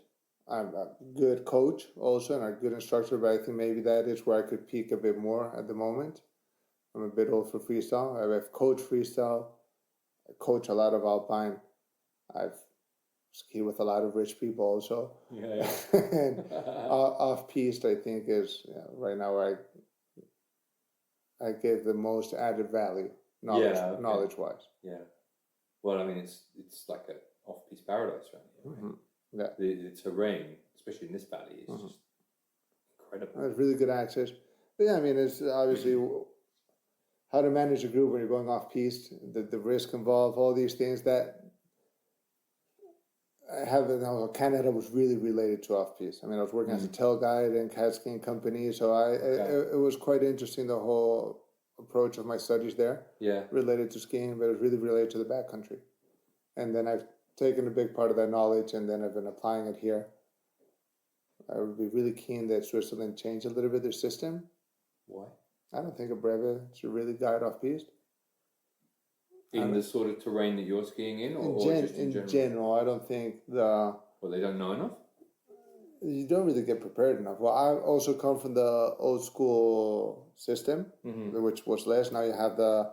I'm a good coach also and a good instructor, but I think maybe that is where I could peak a bit more at the moment. I'm a bit old for freestyle. I've coached freestyle. I coach a lot of alpine. I've skied with a lot of rich people also. Yeah. And off-piste, I think, is right now where I give the most added value, knowledge-wise. Yeah. Well, I mean, it's like an off-piste paradise right here, right? Yeah. The terrain, especially in this valley, is just incredible. There's really good access. But yeah, I mean, it's obviously how to manage a group when you're going off-piste, the risk involved, all these things that Canada was really related to off-piste. I mean, I was working as a tail guide in cat skiing company, so it was quite interesting, the whole approach of my studies there. Yeah. Related to skiing, but it was really related to the backcountry. And then I've taken a big part of that knowledge, and then I've been applying it here. I would be really keen that Switzerland change a little bit their system. Why? I don't think a brevet should really guide off-piste. In the sort of terrain that you're skiing in, or just in general? In general, I don't think Well, they don't know enough? You don't really get prepared enough. Well, I also come from the old school system, which was less. Now you have the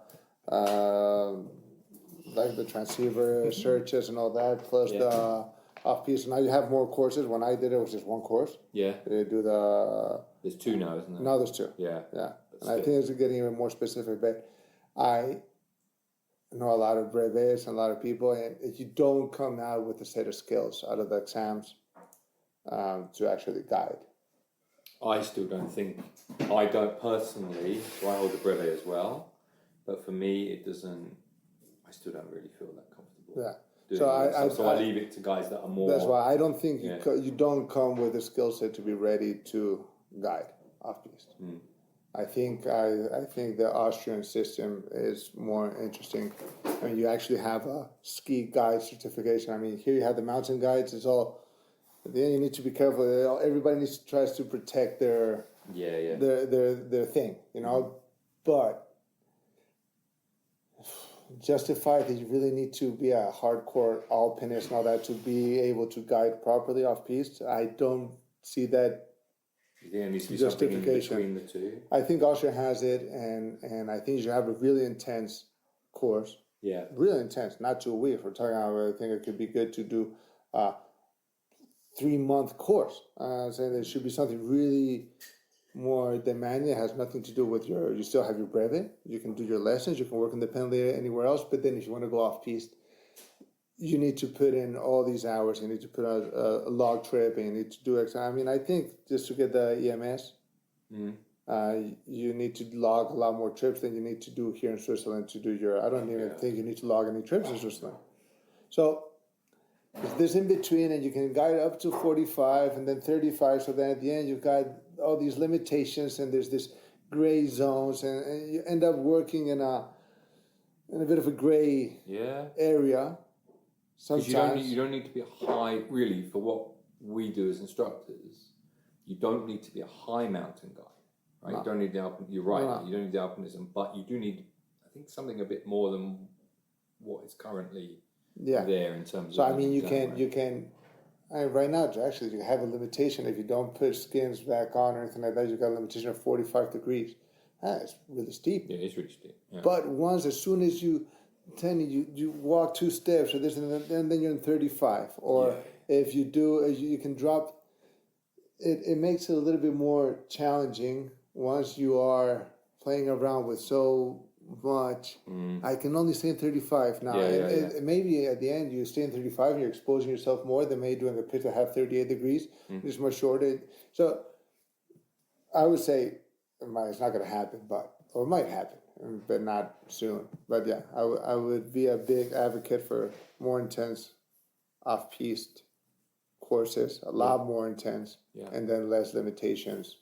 like the transceiver searches and all that, plus the off-piste. Now you have more courses. When I did it, was just one course. Yeah. They do There's two now, isn't there? No, there's two. Yeah. Yeah. And I think it's getting even more specific, but I know a lot of brevets and a lot of people, and you don't come out with a set of skills out of the exams to actually guide. I still don't think, I don't personally, so I hold the brevet as well, but for me it doesn't, I still don't really feel that comfortable. Yeah. So I leave it to guys that are more... That's why I don't think you don't come with a skill set to be ready to guide off-piste. I think the Austrian system is more interesting. I mean, you actually have a ski guide certification. I mean, here you have the mountain guides. It's all. At the end, you need to be careful. Everybody tries to protect their thing, you know. But justify that you really need to be a hardcore alpinist and all that to be able to guide properly off-piste. I don't see that. There needs to be something in between the two. I think Austria has it, and I think you should have a really intense course. Yeah. Really intense, not 2 weeks. We're talking about, I think it could be good to do a 3-month course. So there should be something really more demanding. It has nothing to do with you still have your brevet. You can do your lessons. You can work independently anywhere else. But then if you want to go off-piste, you need to put in all these hours. You need to put out a log trip, and you need to do extra. I mean, I think just to get the EMS, you need to log a lot more trips than you need to do here in Switzerland to do your. I don't even think you need to log any trips in Switzerland. So there's in between, and you can guide up to 45 and then 35. So then at the end, you've got all these limitations, and there's this gray zones, and you end up working in a bit of a gray area. Sometimes you don't need to be a high, really, for what we do as instructors. You don't need to be a high mountain guy, right? No. You don't need the you're right. No. You don't need the alpinism, but you do need, I think, something a bit more than what is currently there in terms of. So I mean, you can. Right now, actually, you have a limitation if you don't put skins back on or anything like that. You've got a limitation of 45 degrees. That's really steep. Yeah, it's really steep. Yeah. But as soon as you walk 2 steps, or this, and then you're in 35. Or if you do, you can drop. It makes it a little bit more challenging once you are playing around with so much. I can only stay in 35 now. Maybe at the end you stay in 35 and you're exposing yourself more than maybe doing a pit that have 38 degrees. It's much shorter. So I would say it's not going to happen, or it might happen, but not soon. But yeah, I would be a big advocate for more intense off-piste courses, a lot more intense, and then less limitations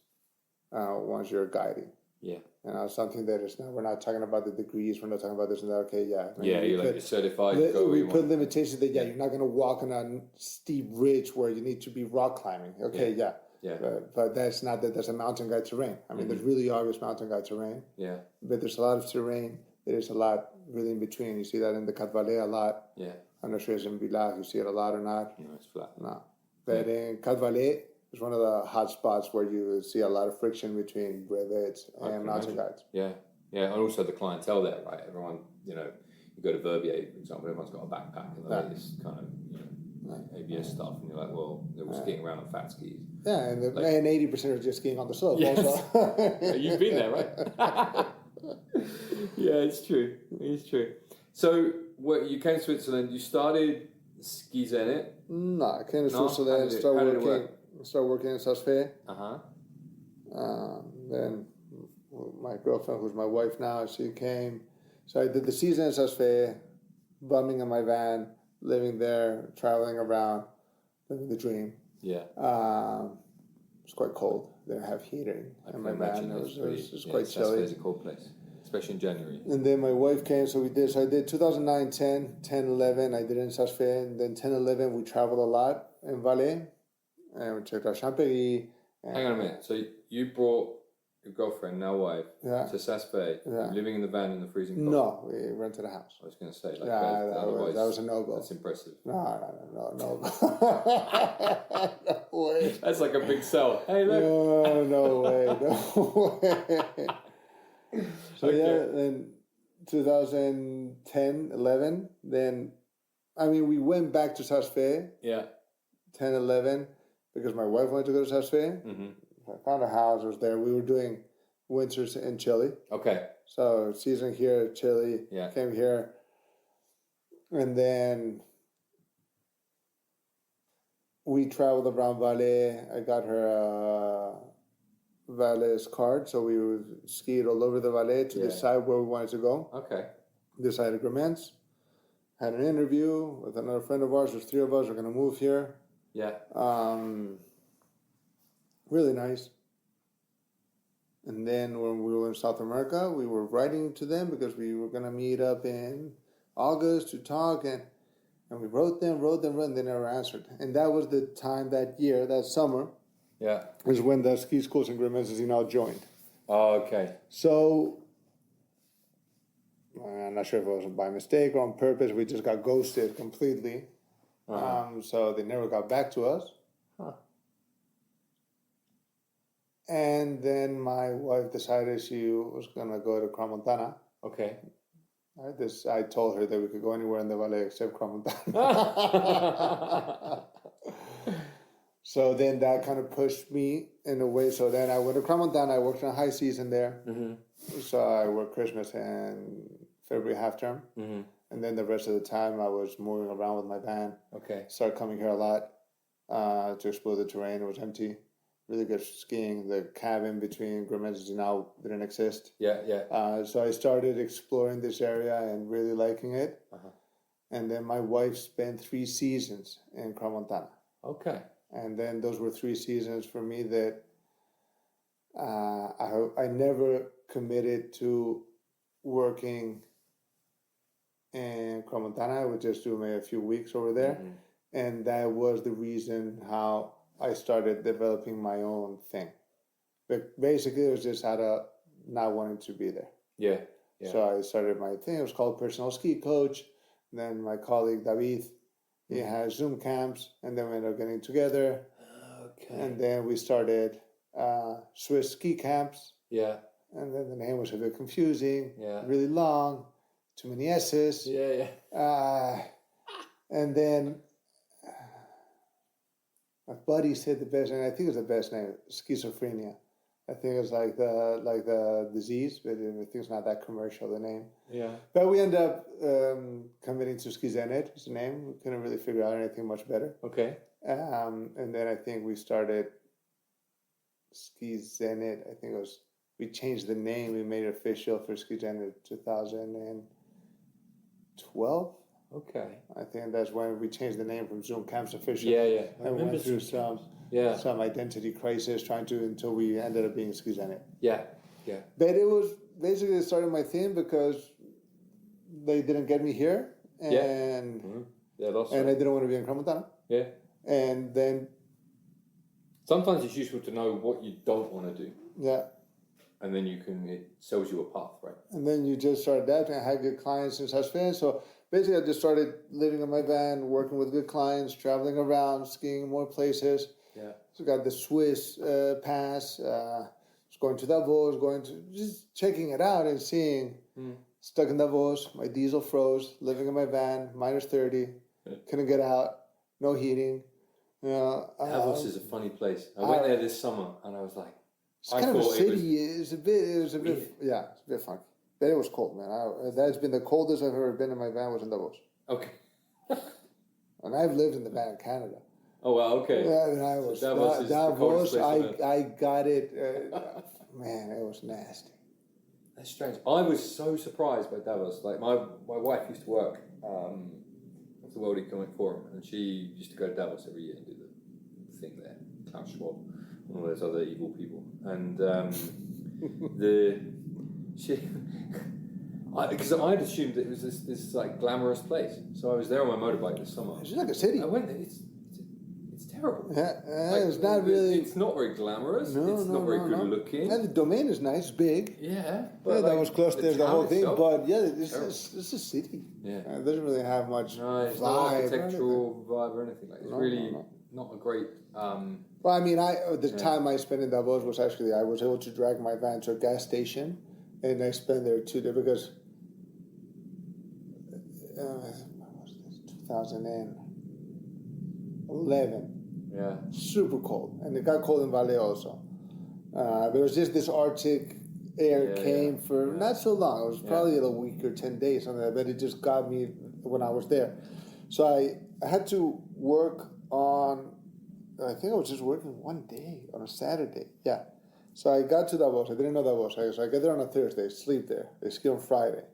once you're guiding. Yeah. Something that is not, we're not talking about the degrees, we're not talking about this and that, you're certified. We put limitations that, you're not going to walk on a steep ridge where you need to be rock climbing. But that's not that there's a mountain guide terrain. I mean, there's really obvious mountain guide terrain. Yeah. But there's a lot of terrain. There's a lot really in between. You see that in the Valais a lot. Yeah. I'm not sure it's in Village. You see it a lot or not? No, it's flat. No. But in Valais, it's one of the hot spots where you see a lot of friction between brevets and mountain guides. Yeah. Yeah. And also the clientele there, right? Everyone, you go to Verbier, for example, everyone's got a backpack and the latest kind of, ABS stuff, and you're like, well, they were skiing around on fat skis. Yeah, and 80% are just skiing on the slope. Yes. Also. You've been there, right? Yeah, it's true. It's true. So, you came to Switzerland. You started Ski Zenit. No, I came to Switzerland. Started working in Saas Fee. Then my girlfriend, who's my wife now, she came. So I did the season in Saas Fee, bumming in my van. living there, traveling around, living the dream. Yeah. It's quite cold. They don't have heating. I can imagine it was Saas quite Fee chilly. is a cold place, especially in January. And then my wife came, so I did 2009, 10, 10, 11, I did in Saas Fee, and then 10, 11, we traveled a lot in Valais, and we checked out Champéry. Hang on a minute, so you brought your girlfriend, now wife, to Saas Fee, living in the van in the freezing cold? No, we rented a house. I was going to say, like, that was a no-go. That's impressive. No. No way. That's like a big sell. Hey, look. No way. So then 2010, 11, then, we went back to Saas Fee. Yeah. 10, 11, because my wife wanted to go to Saas Fee. Mm-hmm. I found a house, I was there. We were doing winters in Chile. Okay. So season here, Chile, came here. And then we traveled around Valais. I got her Valais card, so we would ski all over the Valais to decide where we wanted to go. Okay. Decided agreements. Had an interview with another friend of ours. There's 3 of us. We're going to move here. Yeah. Really nice. And then when we were in South America, we were writing to them because we were going to meet up in August to talk, and we wrote them, and they never answered. And that was the time that year, that summer, is when the ski schools in Ski Zenit joined. Oh, okay. So, I'm not sure if it was by mistake or on purpose, we just got ghosted completely. Uh-huh. So they never got back to us. Huh. And then my wife decided she was going to go to Crans-Montana. Okay. I told her that we could go anywhere in the Valais except Crans-Montana. So then that kind of pushed me in a way. So then I went to Crans-Montana. I worked in a high season there. Mm-hmm. So I worked Christmas and February half term. Mm-hmm. And then the rest of the time I was moving around with my van. Okay. Started coming here a lot to explore the terrain. It was empty. Really good skiing. The cabin between Ski and Zinal didn't exist. So I started exploring this area and really liking it. Uh-huh. And then my wife spent 3 seasons in Crans-Montana. Okay. And then those were 3 seasons for me that I never committed to working in Crans-Montana. I would just do maybe a few weeks over there. Mm-hmm. And that was the reason how I started developing my own thing. But basically, it was just out of not wanting to be there. Yeah. So I started my thing. It was called Personal Ski Coach. And then my colleague, David, he had Zoom camps. And then we ended up getting together. Okay. And then we started Swiss ski camps. Yeah. And then the name was a bit confusing. Yeah. Really long. Too many S's. Yeah. And then my buddy said the best, and I think it's the best name, schizophrenia. I think it's like the disease, but I think it's not that commercial, the name. Yeah. But we ended up committing to Ski Zenit, is the name. We couldn't really figure out anything much better. Okay. And then I think we started Ski Zenit. I think we changed the name. We made it official for Ski Zenit 2012. Okay. I think that's when we changed the name from Zoom Camps Official. Yeah. I went through some identity crisis until we ended up being Ski Zenit. Yeah. But it was basically starting my thing because they didn't get me here. And and I didn't want to be in Crans-Montana. Yeah. And then sometimes it's useful to know what you don't want to do. Yeah. And then it sells you a path, right? And then you just start adapting. I had good clients in Saas Fee. So basically I just started living in my van, working with good clients, traveling around, skiing in more places. Yeah. So got the Swiss pass, going to Davos, just checking it out and seeing. Stuck in Davos, my diesel froze, living in my van, minus 30, couldn't get out, no heating. Davos is a funny place. I went there this summer and I was like, it's kind of a city. It was a bit funky. But it was cold, man. That's been the coldest I've ever been in my van was in Davos. Okay. And I've lived in the van in Canada. Oh, wow, okay. Yeah, and I was Davos. I got it. Man, it was nasty. That's strange. I was so surprised by Davos. Like my wife used to work It's the World Economic Forum, and she used to go to Davos every year and do the thing there. Klaus Schwab and all those other evil people, and because I'd assumed that it was this like glamorous place, so I was there on my motorbike this summer. It's like a city. I went there. It's terrible. Yeah, like, it's not really. It's not very glamorous. It's not very good looking. And the domain is nice, big. Yeah, but that was close to the whole thing. But yeah, it's a city. Yeah, it doesn't really have much it's not architectural vibe or anything like. It's really not a great. Well, I mean, the time I spent in Davos was actually I was able to drag my van to a gas station, and I spent there 2 days because. What was this? 2011. Yeah. Super cold. And it got cold in Valais also. There was just this Arctic air came for not so long. It was probably a week or 10 days, something like that. But it just got me when I was there. So I had to work on, I think I was just working one day on a Saturday. Yeah. So I got to Davos. I didn't know Davos. So I get there on a Thursday, sleep there. They ski on Friday.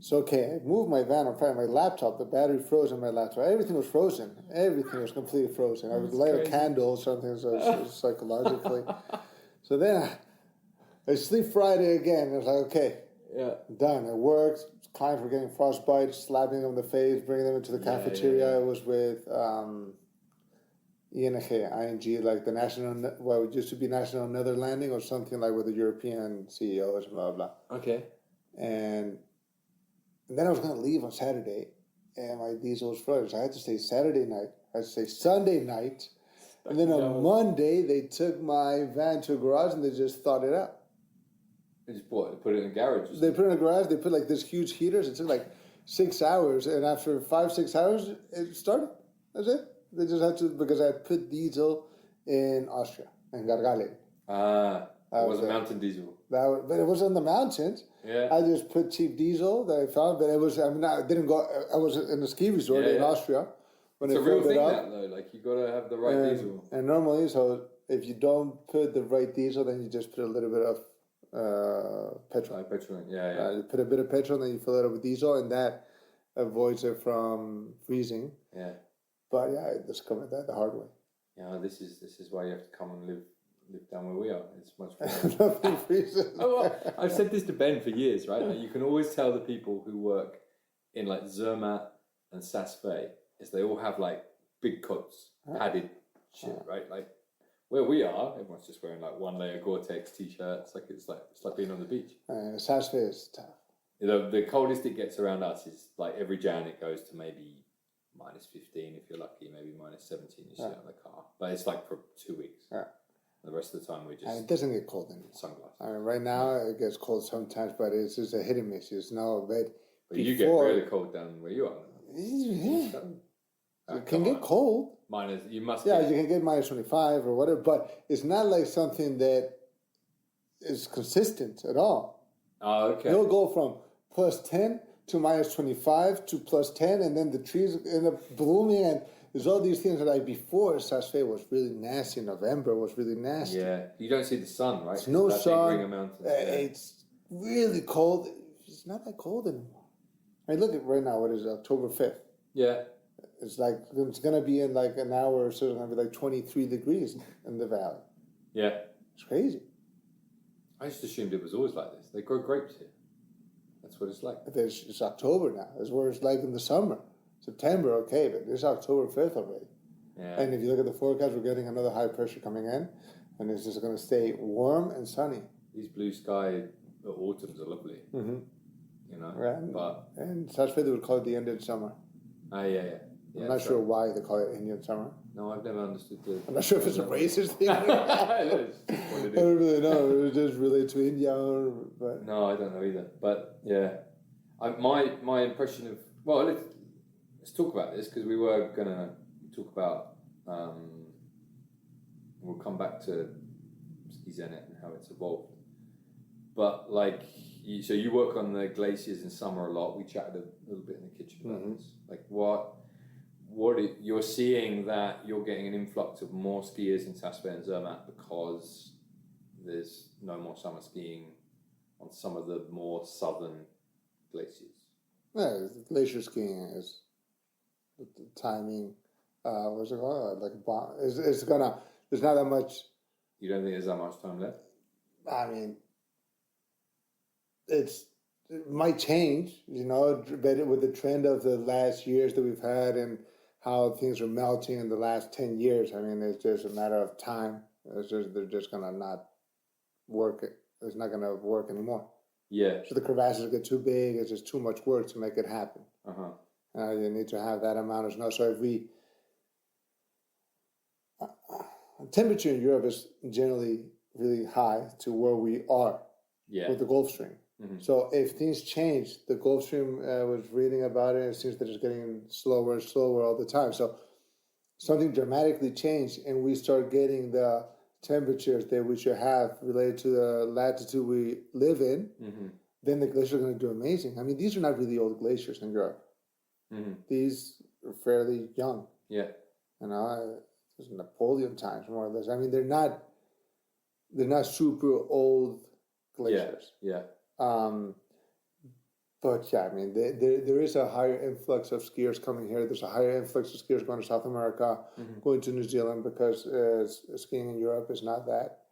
So, okay, I moved my van on Friday. My laptop, the battery froze on my laptop. Everything was frozen. Everything was completely frozen. I would light a candle or something so psychologically. So then I sleep Friday again. I was like, okay, done. I worked. Clients were getting frostbite, slapping them in the face, bringing them into the cafeteria. I was with ING, like the national, well, it used to be National Netherlanding or something like with the European CEOs, blah, blah. Okay. And then I was going to leave on Saturday, and my diesel was frozen. So I had to stay Saturday night. I had to stay Sunday night. And then on Monday, they took my van to a garage, and they just thawed it out. They just put it in a garage? They put it in a garage. They put, like, this huge heaters. It took, like, 6 hours. And after 5-6 hours, it started. That's it. They just had to, because I had put diesel in Austria, in Gargale. It was a mountain diesel. But it was in the mountains. Yeah. I just put cheap diesel that I found, but it was, I mean, I didn't go, I was in a ski resort in Austria. When it's a real thing that though, like you gotta have the right diesel. And normally, so if you don't put the right diesel, then you just put a little bit of petrol. Petrol, You put a bit of petrol, then you fill it up with diesel, and that avoids it from freezing. Yeah. But yeah, I discovered that the hard way. Yeah, this is why you have to come and live down where we are. It's much more. Nothing freezes. I've said this to Ben for years, right? Like you can always tell the people who work in like Zermatt and Saas Fee is they all have like big coats, padded shit, right? Like where we are, everyone's just wearing like one layer Gore-Tex t-shirts. It's like being on the beach. Saas Fee is tough. The coldest it gets around us is like every Jan it goes to maybe -15 if you're lucky, maybe -17 you sit on the car. But it's like for 2 weeks. Yeah. The rest of the time we just... it doesn't get cold anymore. Sunglasses. I mean, right now it gets cold sometimes, but it's just a hit and miss. But you get really cold down where you are. It can get cold. You must you can get -25 or whatever, but it's not like something that is consistent at all. Oh, okay. You'll go from +10 to -25 to +10, and then the trees end up blooming, and there's all these things that like before Saas Fee was really nasty. November was really nasty. Yeah, you don't see the sun, right? It's no sun. It's really cold. It's not that cold anymore. I mean, look at right now. What is it, October 5th? Yeah. It's like it's gonna be in like an hour or so. It's gonna be like 23 degrees in the valley. Yeah. It's crazy. I just assumed it was always like this. They grow grapes here. That's what it's like. It's October now. It's where it's like in the summer. September, okay, but it's October 5th already. Yeah. And if you look at the forecast, we're getting another high pressure coming in, and it's just going to stay warm and sunny. These blue sky autumns are lovely. Mm-hmm. You know? Right. And Saas Fee, they would call it the Indian summer. Yeah, I'm not sure why they call it Indian summer. No, I've never understood I'm not sure if it's a racist thing. I don't really know. It just related to India. But... No, I don't know either. But yeah, my impression of... Well, let's talk about this because we were going to talk about... we'll come back to Ski Zenit and how it's evolved. But like... So you work on the glaciers in summer a lot. We chatted a little bit in the kitchen about this. Like you're seeing that you're getting an influx of more skiers in Saas Fee and Zermatt because there's no more summer skiing on some of the more southern glaciers. Yeah, glacier skiing is the timing. What's it called? Like a bomb. It's gonna. There's not that much. You don't think there's that much time left? I mean, it might change, but with the trend of the last years that we've had and how things are melting in the last 10 years, I mean, it's just a matter of time. They're just gonna not work. It's not gonna work anymore. Yeah. So the crevasses get too big. It's just too much work to make it happen. You need to have that amount of snow. So if temperature in Europe is generally really high to where we are with the Gulf Stream. So if things change, the Gulf Stream, was reading about it, and it seems that it's getting slower and slower all the time. So something dramatically changed, and we start getting the temperatures that we should have related to the latitude we live in, then the glaciers are going to do amazing. I mean, these are not really old glaciers in Europe. These are fairly young. Yeah. It's Napoleon times, more or less. I mean, they're not super old glaciers. Yeah. But yeah, I mean, there is a higher influx of skiers coming here. There's a higher influx of skiers going to South America, going to New Zealand, because skiing in Europe is not that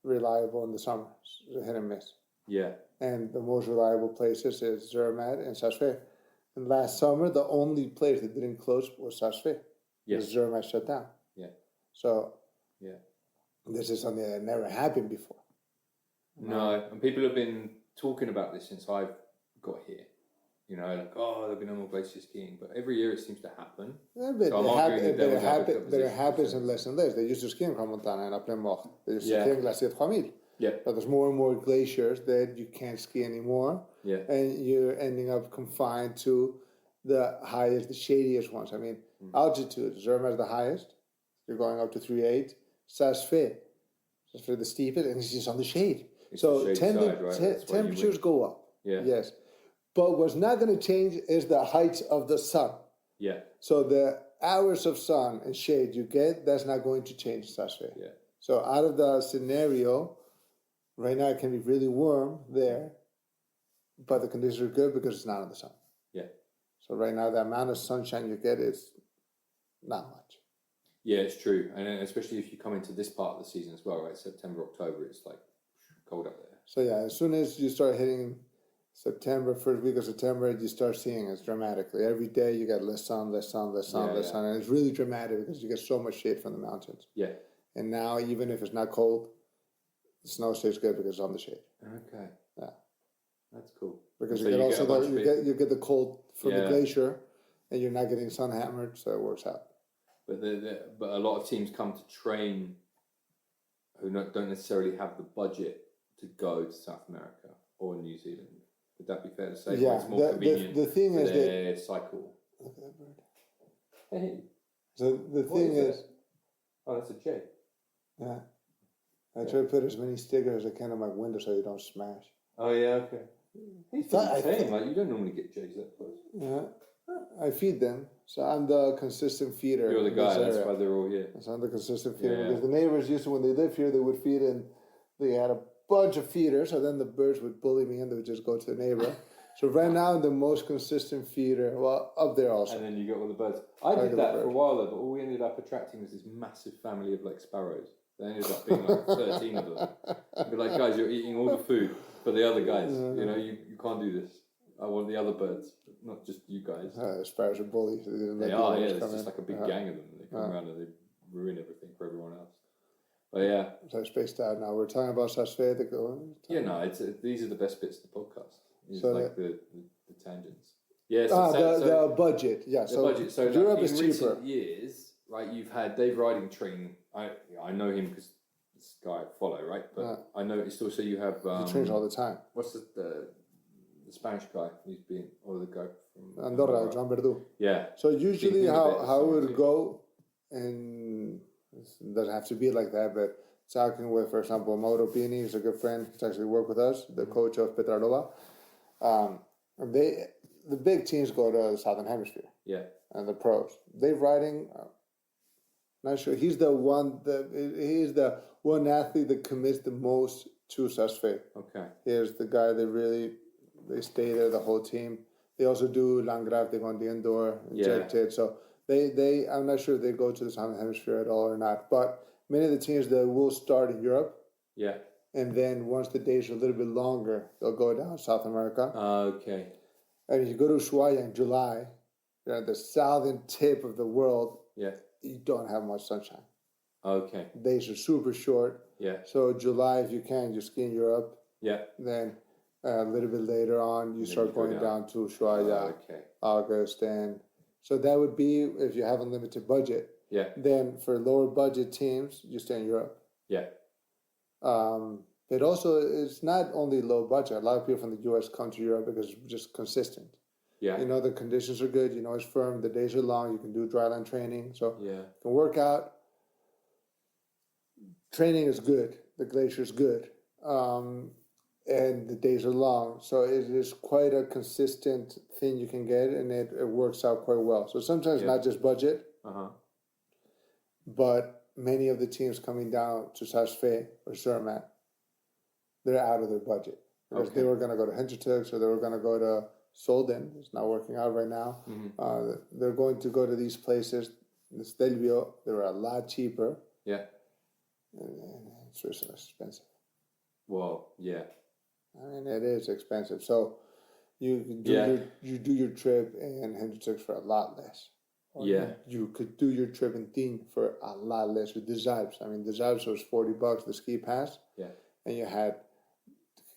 reliable in the summer. It's a hit and miss. Yeah. And the most reliable places is Zermatt and Saas Fee. And last summer, the only place that didn't close was Saas Fee. Yes. Zermatt shut down. Yeah. So this is something that never happened before. No, and people have been talking about this since I've got here. Like, there'll be no more glacier skiing. But every year it seems to happen. Yeah, but it happens in less and less. They used to ski in Crans-Montana and Après-Mort. They used to ski in Glacier 3000. Yeah. But there's more and more glaciers that you can't ski anymore. Yeah. And you're ending up confined to the highest, the shadiest ones. I mean, altitude, Zermatt is the highest. You're going up to 3.8. Saas Fee the steepest, and it's just on the shade. It's so temperatures go up. Yeah. Yes. But what's not going to change is the height of the sun. Yeah. So the hours of sun and shade you get, that's not going to change Saas Fee. Yeah. So out of the scenario, right now it can be really warm there, but the conditions are good because it's not in the sun. Yeah. So right now the amount of sunshine you get is not much. Yeah, it's true. And especially if you come into this part of the season as well, right? September, October, it's like cold up there. So yeah, as soon as you start hitting September, first week of September, you start seeing it dramatically. Every day you get less sun. And it's really dramatic because you get so much shade from the mountains. Yeah. And now, even if it's not cold, the snow stays good because it's on the shade. Okay. Yeah. That's cool. Because you get the cold from the glacier, and you're not getting sun hammered, so it works out. But a lot of teams come to train who don't necessarily have the budget to go to South America or New Zealand. Would that be fair to say? Yeah, it's more convenient the thing is their cycle. Look at that bird. Hey. So the thing is... Oh, that's a jay. Yeah. I try to put as many stickers as I can on my window so you don't smash. Oh, yeah, okay. He's saying, like, you don't normally get jays that close. Yeah. I feed them, so I'm the consistent feeder. You're the guy, that's why they're all here. So I'm the consistent feeder, because the neighbors used to, when they lived here, they would feed, and they had a bunch of feeders, so then the birds would bully me, and they would just go to the neighbor. So right now, I'm the most consistent feeder, well, up there also. And then you get all the birds. I did that for a while, though, but all we ended up attracting was this massive family of, like, sparrows. There ended up being, like, 13 of them. I'd be like, guys, you're eating all the food for the other guys. You can't do this. I want the other birds, not just you guys. Sparrows are bullies. They are, yeah. It's just like a big gang of them. They come around and they ruin everything for everyone else. But yeah. So spaced out now. We're talking about Saas Fee. These are the best bits of the podcast. It's like the tangents. Yeah. The budget. Yeah. The budget. So Europe is cheaper. Recent years, right? You've had Dave Riding train. I know him because this guy I follow, right? But I noticed also you have. He trains all the time. What's the Spanish guy who's been, or the guy from Andorra, Joan Verdú. Yeah. So usually how it would go, and it doesn't have to be like that, but talking with, for example, Mauro Pini, who's a good friend, he's actually worked with us, the coach of Petrarova. The big teams go to the Southern Hemisphere. Yeah. And the pros. Dave Riding, not sure. He's the one athlete that commits the most to Saas Fee. Okay. He's the guy that really. They stay there, the whole team. They also do Landgraf, they go on the indoor, ejected. So they I'm not sure if they go to the Southern Hemisphere at all or not. But many of the teams that will start in Europe. Yeah. And then once the days are a little bit longer, they'll go down South America. Okay. And if you go to Ushuaia in July, you're at the southern tip of the world. Yeah. You don't have much sunshine. Okay. Days are super short. Yeah. So July, if you can, you ski in Europe. Yeah. Then a little bit later on, you start going down to Ushuaia, August. And so that would be if you have a limited budget. Yeah. Then for lower budget teams, you stay in Europe. Yeah. It also is not only low budget. A lot of people from the U.S. come to Europe because it's just consistent. Yeah. You know, the conditions are good. You know, it's firm. The days are long. You can do dryland training. So you can work out. Training is good. The glacier is good. And the days are long. So it is quite a consistent thing you can get, and it works out quite well. So sometimes not just budget, but many of the teams coming down to Saas Fee or Zermatt, they're out of their budget. Because they were going to go to Hintertux or they were going to go to Solden. It's not working out right now. Mm-hmm. They're going to go to these places. The Stelvio, they were a lot cheaper. Yeah. And it's really expensive. Well, yeah. I mean, it is expensive. So you do your trip in Hintertux for a lot less. Or you could do your trip in Thien for a lot less with the Zalps. I mean, the Zalps was $40, the ski pass. Yeah. And you had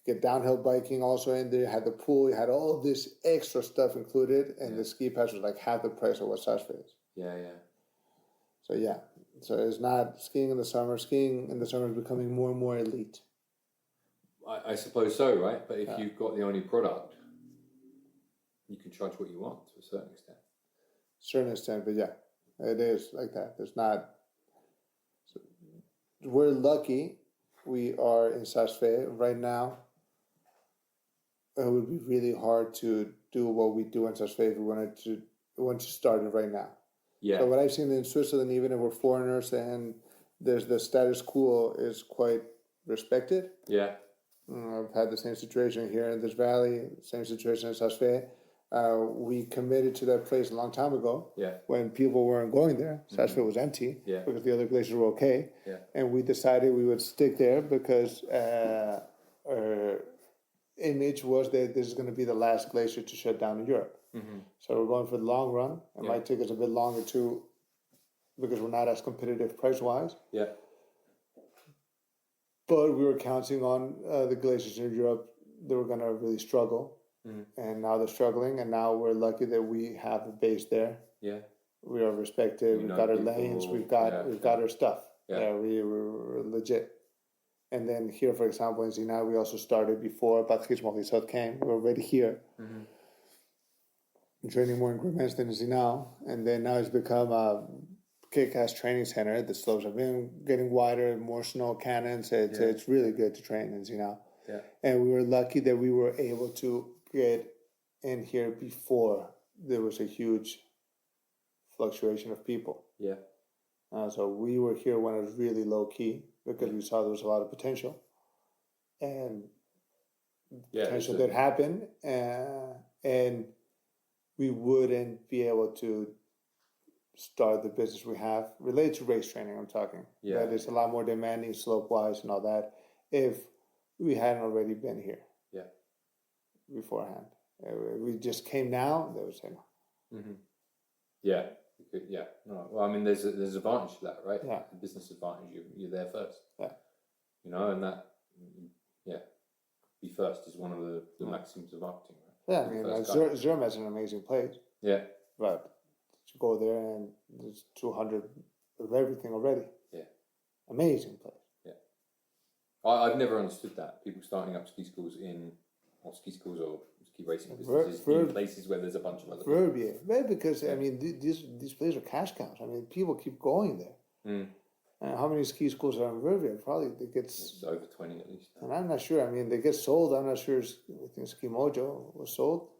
get downhill biking also in there. You had the pool. You had all this extra stuff included. And the ski pass was like half the price of what Saas Fee is. Yeah, yeah. So it's not skiing in the summer. Skiing in the summer is becoming more and more elite. I suppose so, right? But if you've got the only product, you can charge what you want to a certain extent. Certain extent, but it is like that. There's not. So we're lucky. We are in Saas Fee right now. It would be really hard to do what we do in Saas Fee if we wanted to start it right now. Yeah. So what I've seen in Switzerland, even if we're foreigners and there's the status quo is quite respected. Yeah. I've had the same situation here in this valley, same situation in Saas Fee. We committed to that place a long time ago when people weren't going there. Saas Fee was empty because the other glaciers were okay. Yeah. And we decided we would stick there because our image was that this is going to be the last glacier to shut down in Europe. Mm-hmm. So we're going for the long run. It might take us a bit longer too because we're not as competitive price-wise. Yeah. But we were counting on the glaciers in Europe. They were going to really struggle. Mm-hmm. And now they're struggling. And now we're lucky that we have a base there. Yeah. We are respected. We've got our lanes. We've got our stuff. Yeah. We're legit. And then here, for example, in Zinal, we also started before Patrice Morisot came. We were already here. Mm-hmm. Training more increments than in Zinal. And then now it's become a kick-ass training center. The slopes have been getting wider, more snow cannons. It's really good to train in Zinal. Yeah. And we were lucky that we were able to get in here before there was a huge fluctuation of people. Yeah. So we were here when it was really low-key because we saw there was a lot of potential. And potential that happened. And we wouldn't be able to start the business we have related to race training. I'm talking. Yeah, that is a lot more demanding slope wise and all that. If we hadn't already been here, beforehand, we just came now. They would say no. Mm-hmm. Yeah, yeah. No, well, I mean, there's advantage to that, right? Yeah, the business advantage. You're there first. Yeah, you know, and that be first is one of the maxims of marketing, right? Yeah, I mean, Zermatt's an amazing place. Yeah, but you go there and there's 200 of everything already. Yeah. Amazing place. Yeah. I've never understood that. People starting up ski schools or ski racing businesses in places where there's a bunch of other people. Yeah, because, I mean, these places are cash cows. I mean, people keep going there. Mm. How many ski schools are in Verbier? Probably it's over 20 at least. And I'm not sure. I mean, they get sold. I'm not sure. I think Ski Mojo was sold.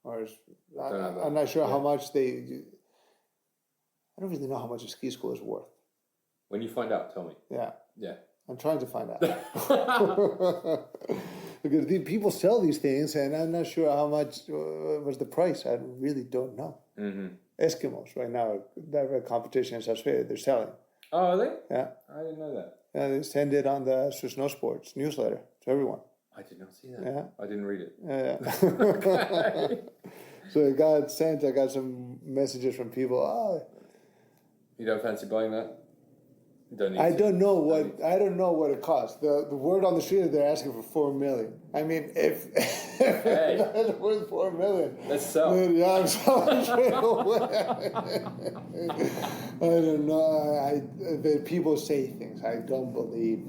I'm not sure how much I don't really know how much a ski school is worth. When you find out, tell me. Yeah. Yeah. I'm trying to find out. because the people sell these things, and I'm not sure how much was the price. I really don't know. Mm-hmm. Eskimos right now, they're a competition in Saas Fee. They're selling. Oh, are they? Yeah. I didn't know that. Yeah, they send it on the Swiss Snow Sports newsletter to everyone. I did not see that. Yeah. I didn't read it. Yeah. Okay. So it got sent. I got some messages from people. Oh, You don't fancy buying that? You don't need I to. don't know what it costs. The word on the street is they're asking for $4 million. I mean, if that's worth $4 million, let's sell. Then, yeah, I'm selling straight away. I don't know. But people say things. I don't believe.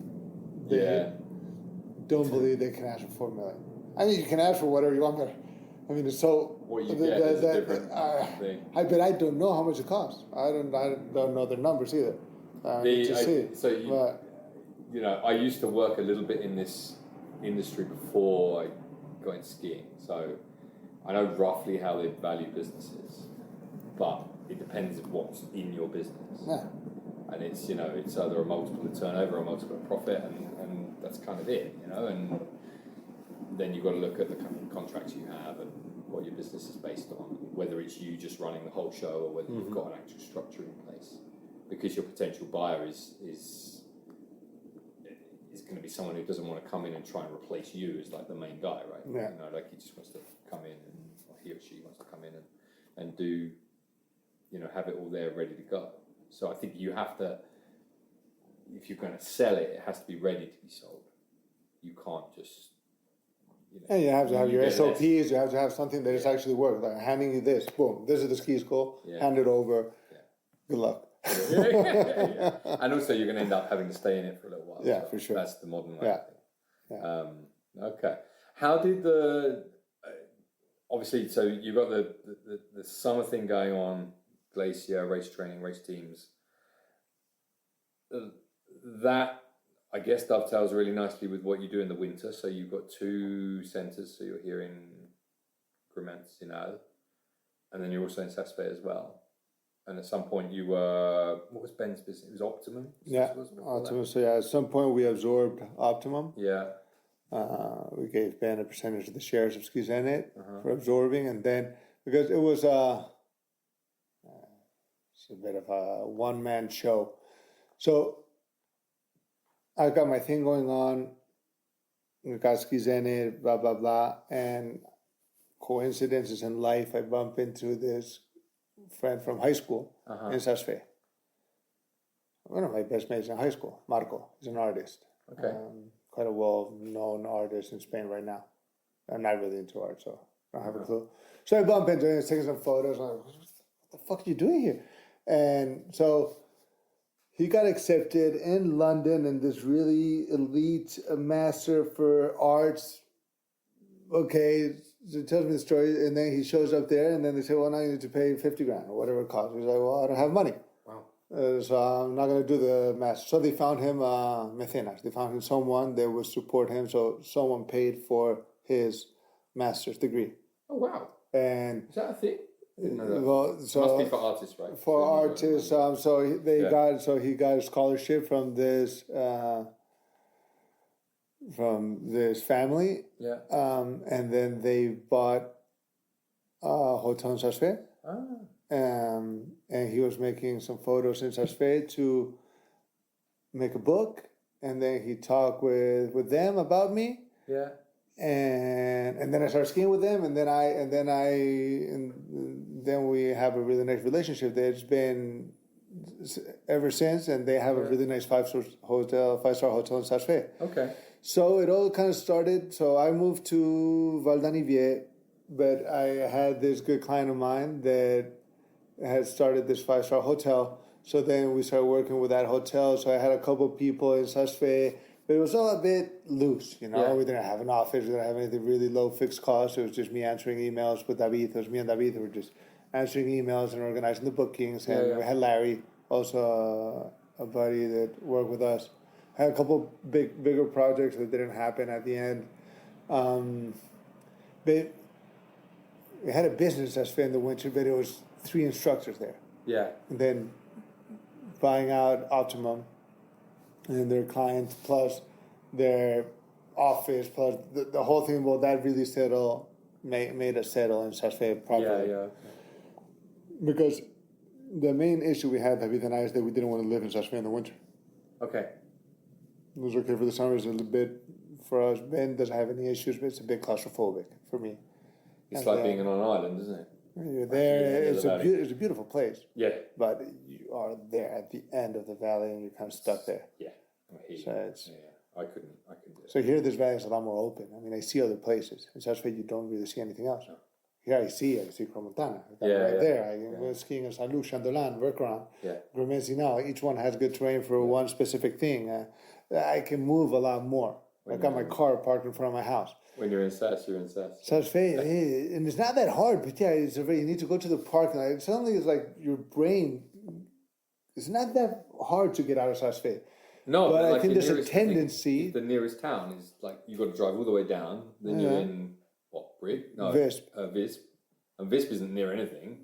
Don't believe they can ask for $4 million. I mean, you can ask for whatever you want, but I mean, it's so. What you get is a different thing. I don't know how much it costs. I don't know their numbers either. I used to work a little bit in this industry before I got into skiing, so I know roughly how they value businesses, but it depends on what's in your business. Yeah. And it's either a multiple of turnover or a multiple of profit, and that's kind of it, and then you've got to look at the kind of contracts you have and what your business is based on, whether it's you just running the whole show or whether you've got an actual structure in place. Because your potential buyer is going to be someone who doesn't want to come in and try and replace you as like the main guy, right? Yeah. Like he just wants to come in, or he or she wants to come in and do, have it all there ready to go. So I think you have to, if you're going to sell it, it has to be ready to be sold. You can't just. And you have to have your SOPs. You have to have something that is actually work. Like handing you this, boom, this is the ski school. Yeah. Hand it over. Yeah. Good luck. Yeah. And also you're going to end up having to stay in it for a little while. Yeah, for sure. That's the modern way. Yeah. Okay. How did obviously, so you've got the summer thing going on, glacier, race training, race teams. That, I guess, dovetails really nicely with what you do in the winter. So you've got 2 centres. So you're here in Zinal, and then you're also in Saas Fee as well. And at some point you were, what was Ben's business? It was Optimum? Yeah, Optimum. So at some point we absorbed Optimum. Yeah. We gave Ben a percentage of the shares of Ski Zenit for absorbing. And then, because it was it's a bit of a one-man show. So I got my thing going on. We got Ski Zenit, blah, blah, blah. And coincidences in life, I bump into this friend from high school in Saas Fee. One of my best mates in high school, Marco. He's an artist. Okay. Quite a well-known artist in Spain right now. I'm not really into art, so I don't have a clue. So I bump into him, taking some photos. I'm like, what the fuck are you doing here? And so he got accepted in London in this really elite master for arts. Okay, so he tells me the story, and then he shows up there, and then they say, well, now you need to pay 50 grand or whatever it costs. He's like, well, I don't have money. Wow. So I'm not going to do the master. So they found him mecenas. They found him someone that would support him. So someone paid for his master's degree. Oh, wow. And is that a thing? Well, so must be for artists, right? For artists, so he got a scholarship from this family. Yeah. And then they bought a hotel in Saas Fee. And he was making some photos in Saas Fee to make a book. And then he talked with them about me. Yeah. And then I started skiing with them, and then we have a really nice relationship that's been ever since, and they have a really nice 5-star hotel in Saas Fee. Okay. So it all kind of started. So I moved to Val-d'Illiez, but I had this good client of mine that had started this 5-star hotel. So then we started working with that hotel. So I had a couple of people in Saas Fee. But it was all a bit loose, Yeah. We didn't have an office. We didn't have anything really low fixed costs. It was just me answering emails with David. It was me and David who were just answering emails and organizing the bookings. And we had Larry, also a buddy that worked with us. Had a couple bigger projects that didn't happen at the end. But we had a business that's in the winter, but it was 3 instructors there. Yeah. And then buying out Optimum and their clients plus their office plus the whole thing. Well, that really made us settle in Saas Fee properly. Yeah. Because the main issue we had, David and I, is that we didn't want to live in Saas Fee in the winter. Okay. It was okay for the summer. It's a little bit for us. Ben doesn't have any issues, but it's a bit claustrophobic for me. It's like being on an island, isn't it? You're there. It's a beautiful place. Yeah. But you are there at the end of the valley, and you're kind of stuck there. Yeah. I couldn't do it. So here, this valley is a lot more open. I mean, I see other places. In Saas Fee, you don't really see anything else. No. Here I see Cromontana. There. I was skiing in Saint-Luc, Chandolan, Vercran, Zinal. Each one has good terrain for one specific thing. I can move a lot more. I got my car parked in front of my house. When you're in Saas, you're in Saas. Saas Fee, and it's not that hard, but you need to go to the park. And suddenly it's like your brain, it's not that hard to get out of Saas Fee. No, but I like think there's a tendency. The nearest town is like, you've got to drive all the way down, then you're in, Brig? No, Visp. Visp. And Visp isn't near anything.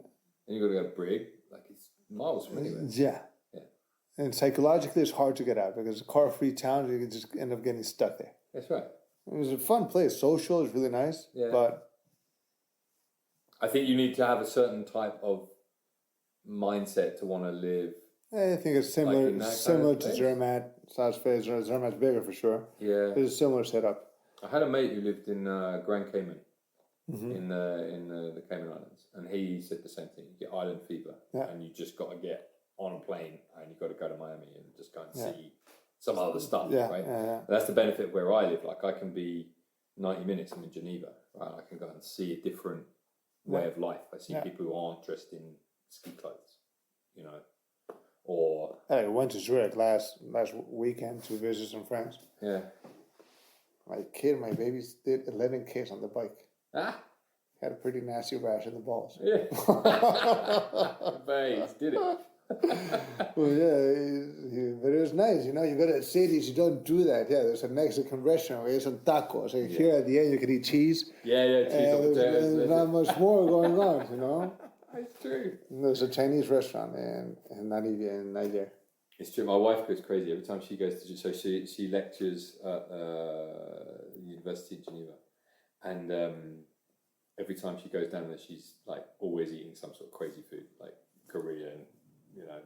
Then you've got to go to Brig. Like, it's miles from anywhere. Yeah. And psychologically, it's hard to get out because it's a car-free town. You can just end up getting stuck there. That's right. It was a fun place. Social is really nice. Yeah. But I think you need to have a certain type of mindset to want to live. I think it's similar to Zermatt. Saas Fee. Zermatt's bigger for sure. Yeah. It's a similar setup. I had a mate who lived in Grand Cayman, in the Cayman Islands, and he said the same thing. You get island fever, and you just got to get on a plane, and you've got to go to Miami and just go and see some other stuff, right? Yeah. That's the benefit where I live. Like, I can be 90 minutes, I'm in Geneva, right? I can go and see a different way of life. I see people who aren't dressed in ski clothes, or... I went to Zurich last weekend to visit some friends. Yeah. My baby did 11 Ks on the bike. Had a pretty nasty rash in the balls. Yeah. Babes, did it. Well, but it was nice. You go to cities, you don't do that. Yeah, there's a Mexican restaurant where you some tacos. So here at the end, you can eat cheese. Yeah, cheese. There's not much more going on, It's true. And there's a Chinese restaurant in Niger. It's true. My wife goes crazy every time she goes to. So she lectures at the University of Geneva, and every time she goes down there, she's like always eating some sort of crazy food, like Korean,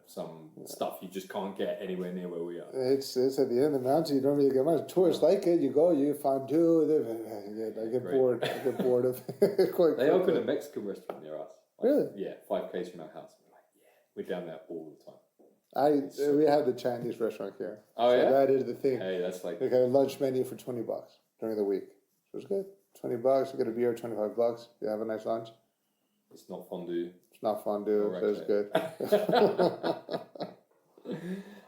some stuff you just can't get anywhere near where we are. It's at the end of the mountain. You don't really get much. Tourists like it. You go, you fondue. I get bored. I get bored of it. They opened a Mexican restaurant near us. Really? Yeah, 5 Ks from our house. We're down there all the time. We have the Chinese restaurant here. Oh, so that is the thing. Hey, that's like... They got a lunch menu for $20 during the week. So it's good. $20, you get a beer, $25. You have a nice lunch. It's not fondue. It's not fondue, so it's good.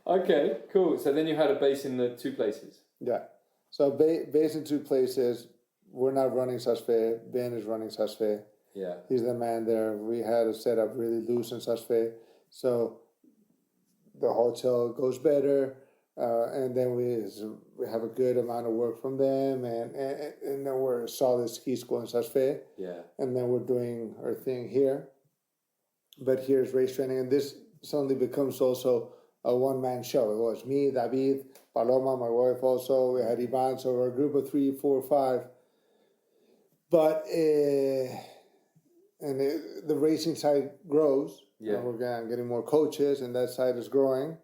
Okay, cool. So then you had a base in the 2 places. Yeah. So base in 2 places. We're not running Saas Fee. Ben is running Saas Fee. Yeah. He's the man there. We had a setup really loose in Saas Fee. So the hotel goes better. And then we have a good amount of work from them, and then we're a solid ski school in Saas Fee. Yeah. And then we're doing our thing here. But here's race training, and this suddenly becomes also a one-man show. It was me, David, Paloma, my wife also. We had Ivan, so we're a group of 3, 4, 5. But the racing side grows. Yeah. And we're getting more coaches, and that side is growing.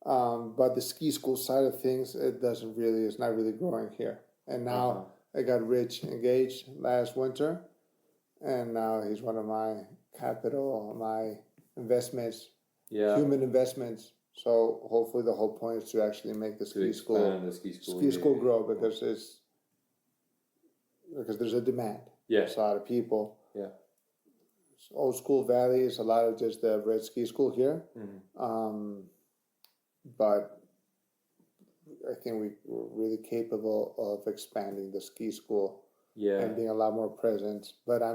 But the ski school side of things, it's not really growing here. And now I got Rich engaged last winter, and now he's one of my capital, my investments, human investments. So hopefully the whole point is to actually make the ski school grow because there's a demand. Yeah. There's a lot of people. Yeah. Old school Valley is a lot of just the red ski school here. Mm-hmm. But I think we're really capable of expanding the ski school and being a lot more present. But I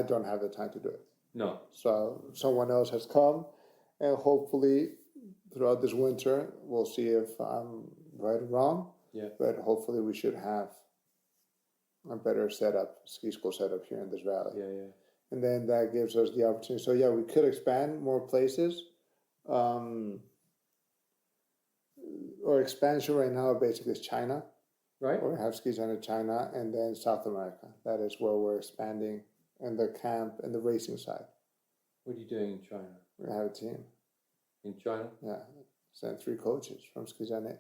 don't have the time to do it. No. So someone else has come, and hopefully throughout this winter, we'll see if I'm right or wrong. Yeah. But hopefully we should have a better ski school setup here in this valley. Yeah. And then that gives us the opportunity. So we could expand more places. Our expansion right now basically is China. Right. We have Ski Zenit China, and then South America. That is where we're expanding in the camp and the racing side. What are you doing in China? We have a team. In China? Yeah. Sent 3 coaches from Ski Zenit.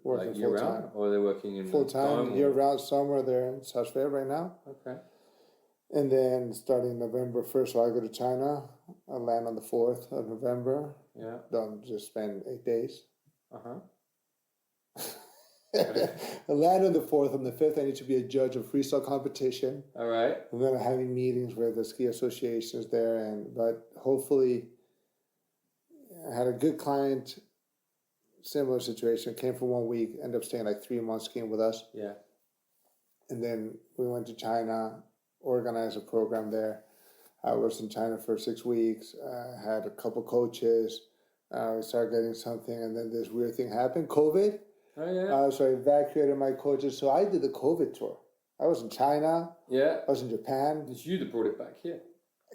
Working like year round? Or are they working in full time, year round, somewhere there in Saas Fee right now. Okay. And then starting November 1st, so I go to China. I land on the 4th of November. Yeah. Don't just spend 8 days. Uh-huh. I land on the 4th. On the 5th, I need to be a judge of freestyle competition. All right. And then I'm having meetings with the ski associations there. But hopefully, I had a good client, similar situation, came for 1 week, ended up staying like 3 months skiing with us. Yeah. And then we went to China, organized a program there. I was in China for 6 weeks. Had a couple coaches. We started getting something, and then this weird thing happened, COVID. Oh, yeah. So I evacuated my coaches. So I did the COVID tour. I was in China. Yeah. I was in Japan. It's you that brought it back here.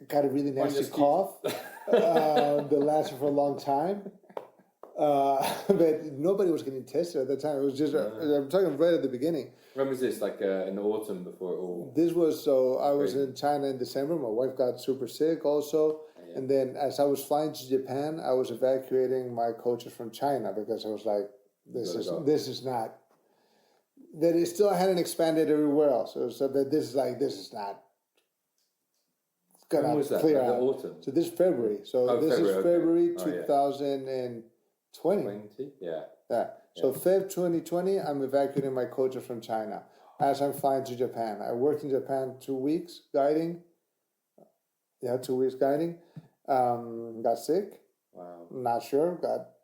I got a really nasty cough that lasted for a long time. But nobody was getting tested at the time. It was just, I'm talking right at the beginning. When was this? Like in the autumn before it all? This was, so I was in China in December. My wife got super sick also. Yeah. And then as I was flying to Japan, I was evacuating my coaches from China because I was like, this is not, that it still hadn't expanded everywhere else. So that this is not gonna clear out. Autumn? So this is February. So this is February 2020. 20? Yeah. Yeah. So Feb 2020, I'm evacuating my coaches from China as I'm flying to Japan. I worked in Japan 2 weeks guiding. Yeah, 2 weeks guiding. Got sick. Wow. Not sure. Got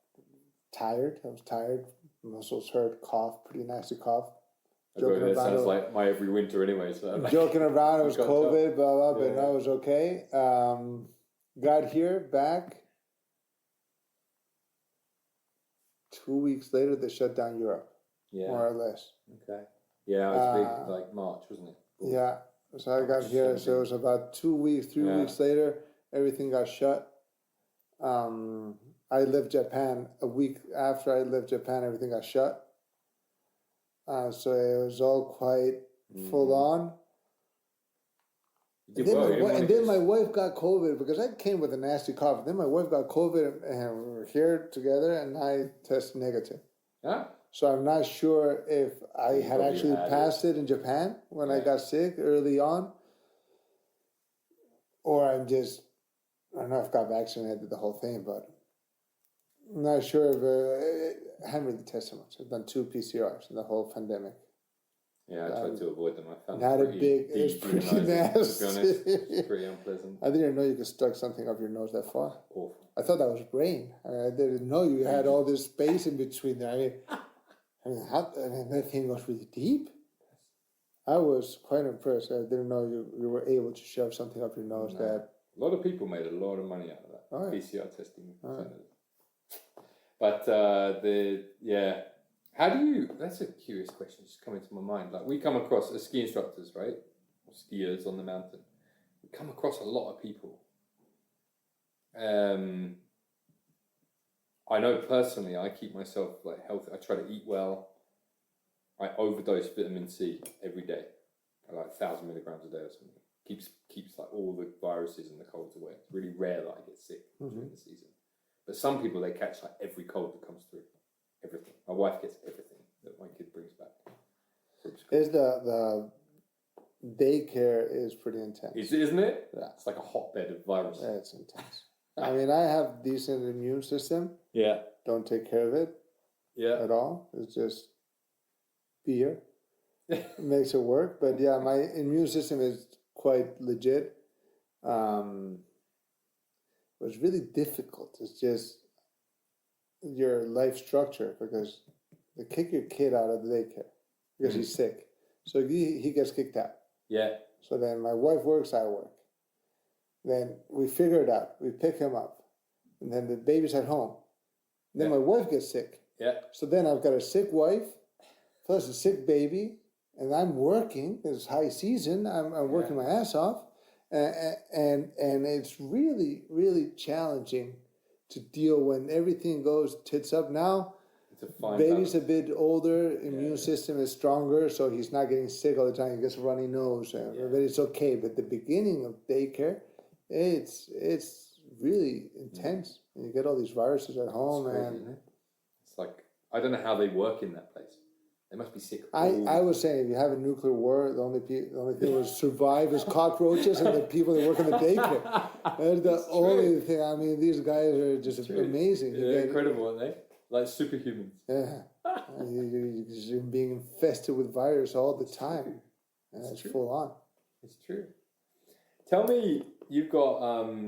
tired. I was tired. Muscles hurt. Cough. Pretty nasty cough. That sounds like my every winter anyway. So joking around. It was COVID. Blah blah. But no, it was okay. Got here back. 2 weeks later, they shut down Europe. Yeah. More or less. Okay. Yeah, it was big, like March, wasn't it? Yeah. So I got here. So it was about 2 weeks, 3 weeks later, everything got shut. I left Japan a week after I left Japan. Everything got shut. So it was all quite full on. And then my wife got COVID because I came with a nasty cough. Then my wife got COVID and we were here together and I tested negative. Huh? So I'm not sure if I had actually passed it in Japan when I got sick early on. Or I don't know if I got vaccinated, the whole thing, but I'm not sure if I haven't really tested much. I've done 2 PCRs in the whole pandemic. Yeah, I tried to avoid them. I found it's pretty nasty. To be honest, it's pretty unpleasant. I didn't know you could stuck something up your nose that far. Awful. I thought that was brain. I didn't know you had all this space in between there. I mean, that thing goes really deep. I was quite impressed. I didn't know you were able to shove something up your nose that... A lot of people made a lot of money out of that. PCR testing. Oh. But how do you, that's a curious question just coming to my mind. Like we come across as ski instructors, right? Or skiers on the mountain. We come across a lot of people. I know personally, I keep myself like healthy. I try to eat well. I overdose vitamin C every day. I like 1,000 milligrams a day or something. Keeps like all the viruses and the colds away. It's really rare that I get sick during the season. But some people, they catch like every cold that comes through. Everything. My wife gets everything that my kid brings back. Is the daycare is pretty intense. Isn't it? Yeah. It's like a hotbed of viruses. Yeah, it's intense. I mean, I have decent immune system. Yeah. Don't take care of it. Yeah. At all. It's just beer. It makes it work. But yeah, my immune system is quite legit. It was really difficult. It's just your life structure because they kick your kid out of the daycare because he's sick. So he gets kicked out. Yeah. So then my wife works, I work. Then we figure it out. We pick him up. And then the baby's at home. And then my wife gets sick. Yeah. So then I've got a sick wife plus a sick baby. And I'm working. It's high season. I'm working my ass off. And it's really, really challenging to deal when everything goes tits up. Now, It's a fine baby's balance. a bit older, immune system is stronger, so he's not getting sick all the time. He gets a runny nose, but it's okay. But the beginning of daycare, it's really intense. And you get all these viruses at home, crazy, and isn't it? It's like, I don't know how they work in that place. They must be sick. I was saying, if you have a nuclear war, the only thing that will survive is cockroaches and the people that work in the daycare. That's the only thing. I mean, these guys are just amazing. They're incredible, aren't they? Like superhumans. Yeah. You're being infested with virus all the time. It's full on. It's true. Tell me, you've got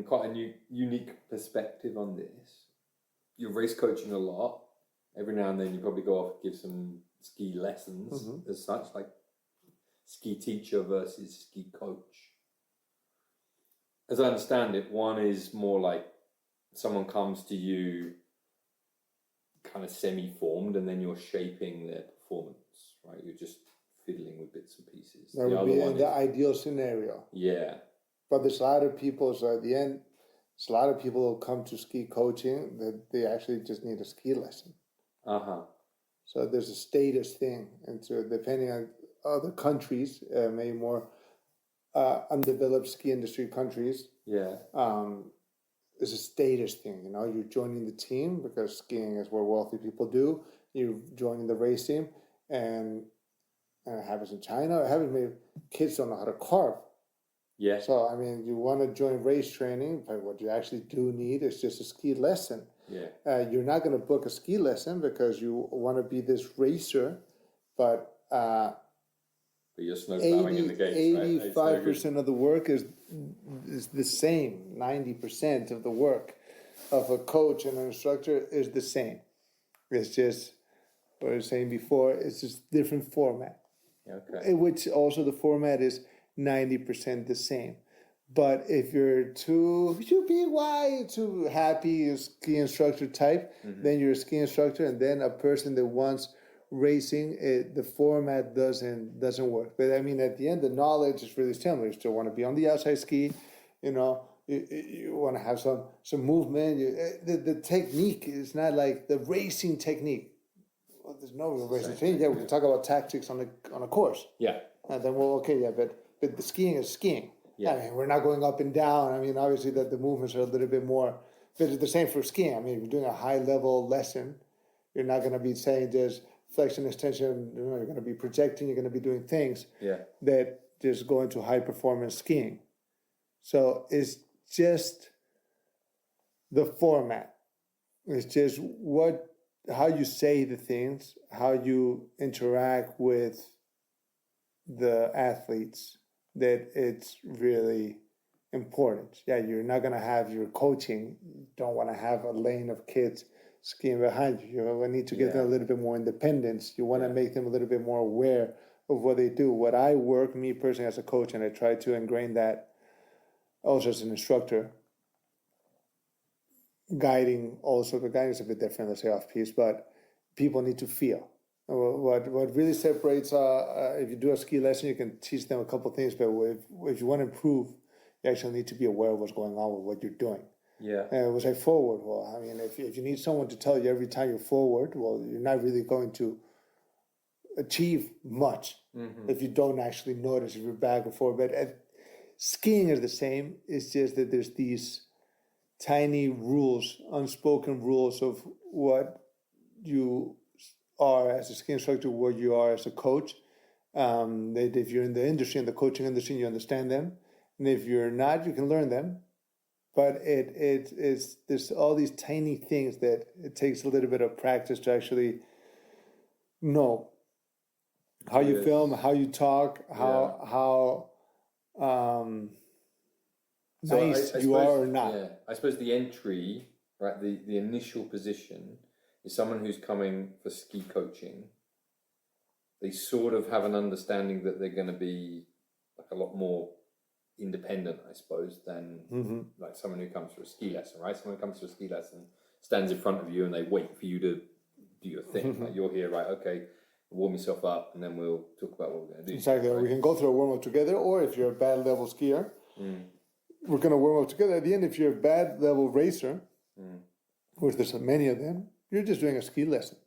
quite a unique perspective on this. You're race coaching a lot. Every now and then you probably go off and give some ski lessons as such, like ski teacher versus ski coach. As I understand it, one is more like someone comes to you kind of semi-formed and then you're shaping their performance, right? You're just fiddling with bits and pieces. That would be in the ideal scenario. Yeah. But there's a lot of people, so at the end, there's a lot of people who come to ski coaching that they actually just need a ski lesson. So there's a status thing, and so depending on other countries, maybe more undeveloped ski industry countries, it's a status thing. You know, you're joining the team because skiing is what wealthy people do. You're joining the race team, and it happens in China. It happens maybe kids don't know how to carve. Yeah. So I mean, you want to join race training, but what you actually do need is just a ski lesson. Yeah. You're not going to book a ski lesson because you want to be this racer, but you're snowplowing in the gates, 85% of the work is the same. 90% of the work of a coach and an instructor is the same. It's just what I was saying before. It's just different format. Okay. Which also the format is 90% the same. But if you're too happy ski instructor type, then you're a ski instructor, and then a person that wants racing, the format doesn't work. But I mean, at the end, the knowledge is really similar. You still want to be on the outside ski, you know. You want to have some movement. The technique is not like the racing technique. Well, there's no real racing technique. Yeah, we can talk about tactics on a course. Yeah. And then but the skiing is skiing. Yeah. I mean, we're not going up and down. I mean, obviously that the movements are a little bit more, but it's the same for skiing. I mean, if you're doing a high level lesson, you're not going to be saying just flexion, extension. You know, you're going to be projecting. You're going to be doing things that just go into high performance skiing. So it's just the format. It's just how you say the things, how you interact with the athletes, that it's really important. Yeah, you're not going to have your coaching. You don't want to have a lane of kids skiing behind you. You need to give them a little bit more independence. You want to make them a little bit more aware of what they do. What I work, me personally as a coach, and I try to ingrain that also as an instructor, guiding also. The guiding is a bit different, let's say off-piste, but people need to feel. What really separates, if you do a ski lesson, you can teach them a couple of things, but if you want to improve, you actually need to be aware of what's going on with what you're doing. Yeah. And it was like forward. Well, I mean, if you need someone to tell you every time you're forward, well, you're not really going to achieve much if you don't actually notice if you're back and forward. But skiing is the same. It's just that there's these tiny rules, unspoken rules of what you are as a ski instructor, what you are as a coach. That if you're in the industry, in the coaching industry, you understand them. And if you're not, you can learn them. But there's all these tiny things that it takes a little bit of practice to actually know how you film, how you talk, how nice you are or not. Yeah, I suppose the entry, right, the initial position is someone who's coming for ski coaching. They sort of have an understanding that they're going to be like a lot more independent, I suppose, than like someone who comes for a ski lesson, right? Someone who comes for a ski lesson stands in front of you and they wait for you to do your thing. Like you're here, right? Okay, warm yourself up, and then we'll talk about what we're going to do. Exactly. Right? We can go through a warm up together, or if you're a bad level skier, we're going to warm up together. At the end, if you're a bad level racer, which there's many of them, you're just doing a ski lesson.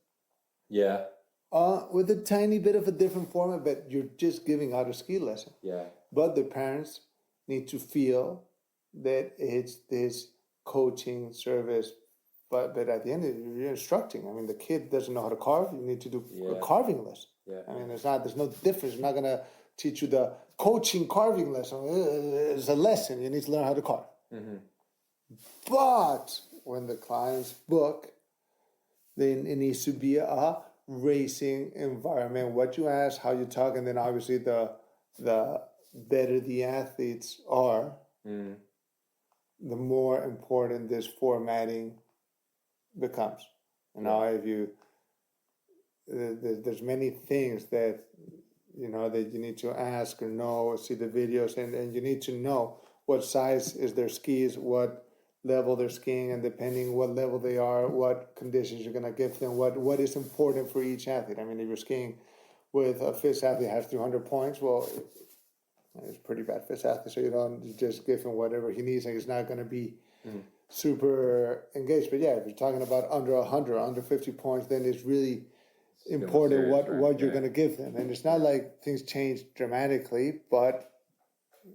Yeah. With a tiny bit of a different format, but you're just giving out a ski lesson. Yeah. But the parents need to feel that it's this coaching service, but at the end you're instructing. I mean, the kid doesn't know how to carve. You need to do a carving lesson. Yeah. I mean, there's no difference. I'm not gonna teach you the coaching carving lesson. It's a lesson. You need to learn how to carve. Mm-hmm. But when the clients book, then it needs to be a racing environment. What you ask, how you talk, and then obviously the better the athletes are, the more important this formatting becomes. And now if you, there's many things that, that you need to ask or know or see the videos, and you need to know what size is their skis, what level they're skiing, and depending what level they are, what conditions you're going to give them, what is important for each athlete. I mean, if you're skiing with a FIS athlete that has 200 points, well, it's pretty bad FIS athlete, so you just give him whatever he needs, and he's not going to be super engaged. But yeah, if you're talking about under 100, under 50 points, then it's really important what you're going to give them. And it's not like things change dramatically, but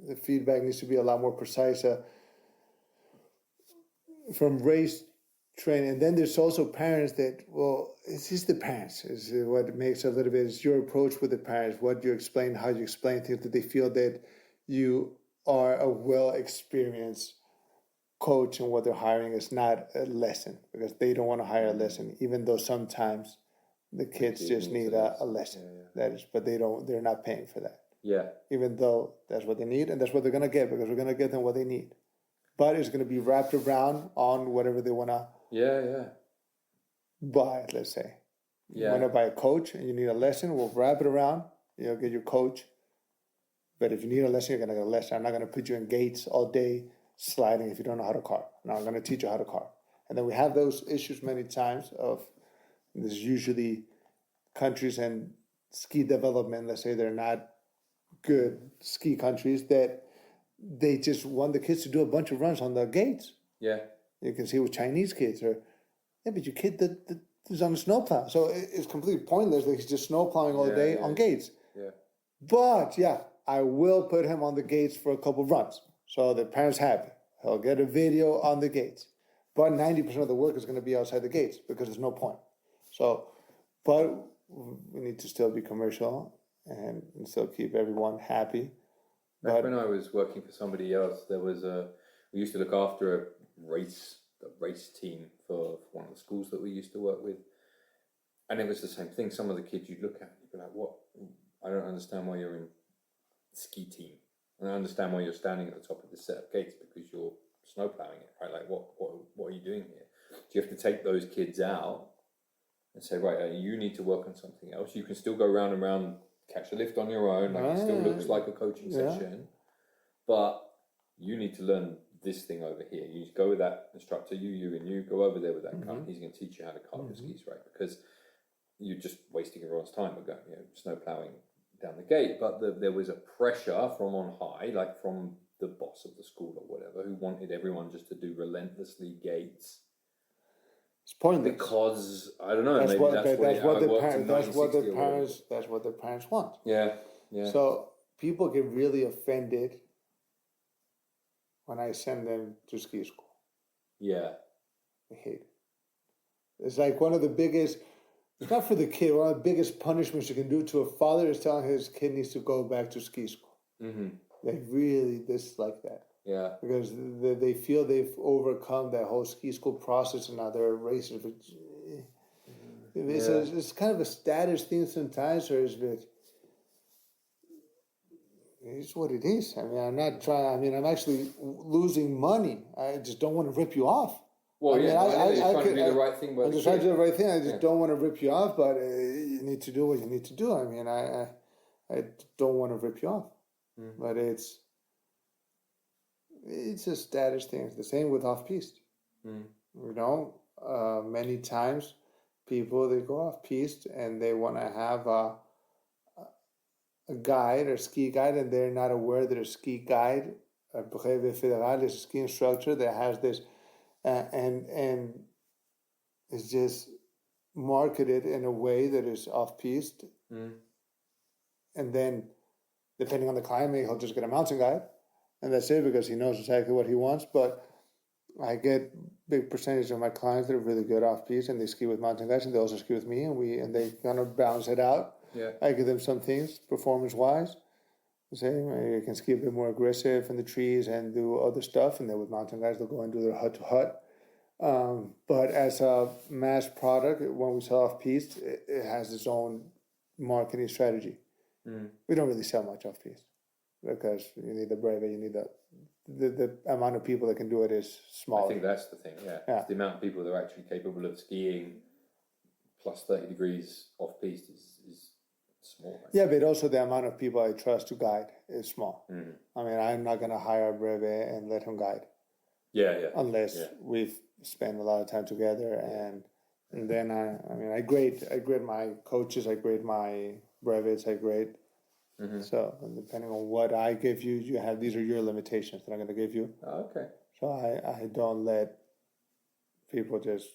the feedback needs to be a lot more precise. From race training, and then there's also parents that, well, it's just the parents is what makes a little bit. It's your approach with the parents, what you explain, how you explain things, that they feel that you are a well-experienced coach, and what they're hiring is not a lesson, because they don't want to hire a lesson, even though sometimes the kids just need a lesson. That is, but they're not paying for that. Yeah. Even though that's what they need, and that's what they're gonna get, because we're gonna get them what they need. But it's going to be wrapped around on whatever they want to buy, let's say. You want to buy a coach and you need a lesson, we'll wrap it around. You'll get your coach. But if you need a lesson, you're going to get a lesson. I'm not going to put you in gates all day sliding if you don't know how to carve. No, I'm going to teach you how to carve. And then we have those issues many times of, there's usually countries and ski development, let's say they're not good ski countries, that they just want the kids to do a bunch of runs on the gates. Yeah. You can see with Chinese kids, but your kid that is on a snowplow. So it's completely pointless that he's just snowplowing all day on gates. Yeah. But, I will put him on the gates for a couple of runs. So the parent's happy. He'll get a video on the gates. But 90% of the work is going to be outside the gates, because there's no point. So, but we need to still be commercial and still keep everyone happy. Back when I was working for somebody else, we used to look after a race team for one of the schools that we used to work with. And it was the same thing. Some of the kids you'd look at, you'd be like, what? I don't understand why you're in ski team. And I understand why you're standing at the top of this set of gates, because you're snowplowing it, right? Like, what are you doing here? Do you have to take those kids out and say, right, you need to work on something else? You can still go round and round, catch a lift on your own, like it still looks like a coaching session, but you need to learn this thing over here. You go with that instructor, you go over there with that guy. He's going to teach you how to carve the skis, right? Because you're just wasting everyone's time by going, snow plowing down the gate. But there was a pressure from on high, like from the boss of the school or whatever, who wanted everyone just to do relentlessly gates. It's pointless, because I don't know. That's what the parents want. Yeah. So people get really offended when I send them to ski school. Yeah, they hate it. It's like one of the biggest. It's not for the kid. One of the biggest punishments you can do to a father is telling his kid needs to go back to ski school. Mm-hmm. They really dislike that. Yeah, because they feel they've overcome that whole ski school process, and now they're racers. It's kind of a status thing sometimes, or it's what it is. I mean, I'm not trying. I mean, I'm actually losing money. I just don't want to rip you off. Well, I trying to do the right thing. I'm just trying to do the right thing. I just don't want to rip you off, but you need to do what you need to do. I mean, I don't want to rip you off, but it's a status thing. It's the same with off-piste. Many times people, they go off-piste and they want to have a guide or ski guide, and they're not aware that a ski guide, a brevet fédéral, is a ski instructor that has this, and it's just market it in a way that is off-piste. And then, depending on the client, maybe he'll just get a mountain guide. And that's it, because he knows exactly what he wants. But I get big percentage of my clients that are really good off-piste, and they ski with mountain guides, and they also ski with me, and they kind of balance it out. Yeah. I give them some things, performance-wise. Say, you can ski a bit more aggressive in the trees and do other stuff, and then with mountain guides, they'll go and do their hut-to-hut. But as a mass product, when we sell off-piste, it has its own marketing strategy. We don't really sell much off-piste because you need the breve, you need the amount of people that can do it is small. I think that's the thing, yeah. The amount of people that are actually capable of skiing plus 30 degrees off-piste is small. Right? Yeah, but also the amount of people I trust to guide is small. I mean, I'm not going to hire a breve and let him guide. Unless we've spent a lot of time together, and then I grade my coaches, I grade my breves, I grade. So depending on what I give you, you have, these are your limitations that I'm going to give you. Okay. So I don't let people just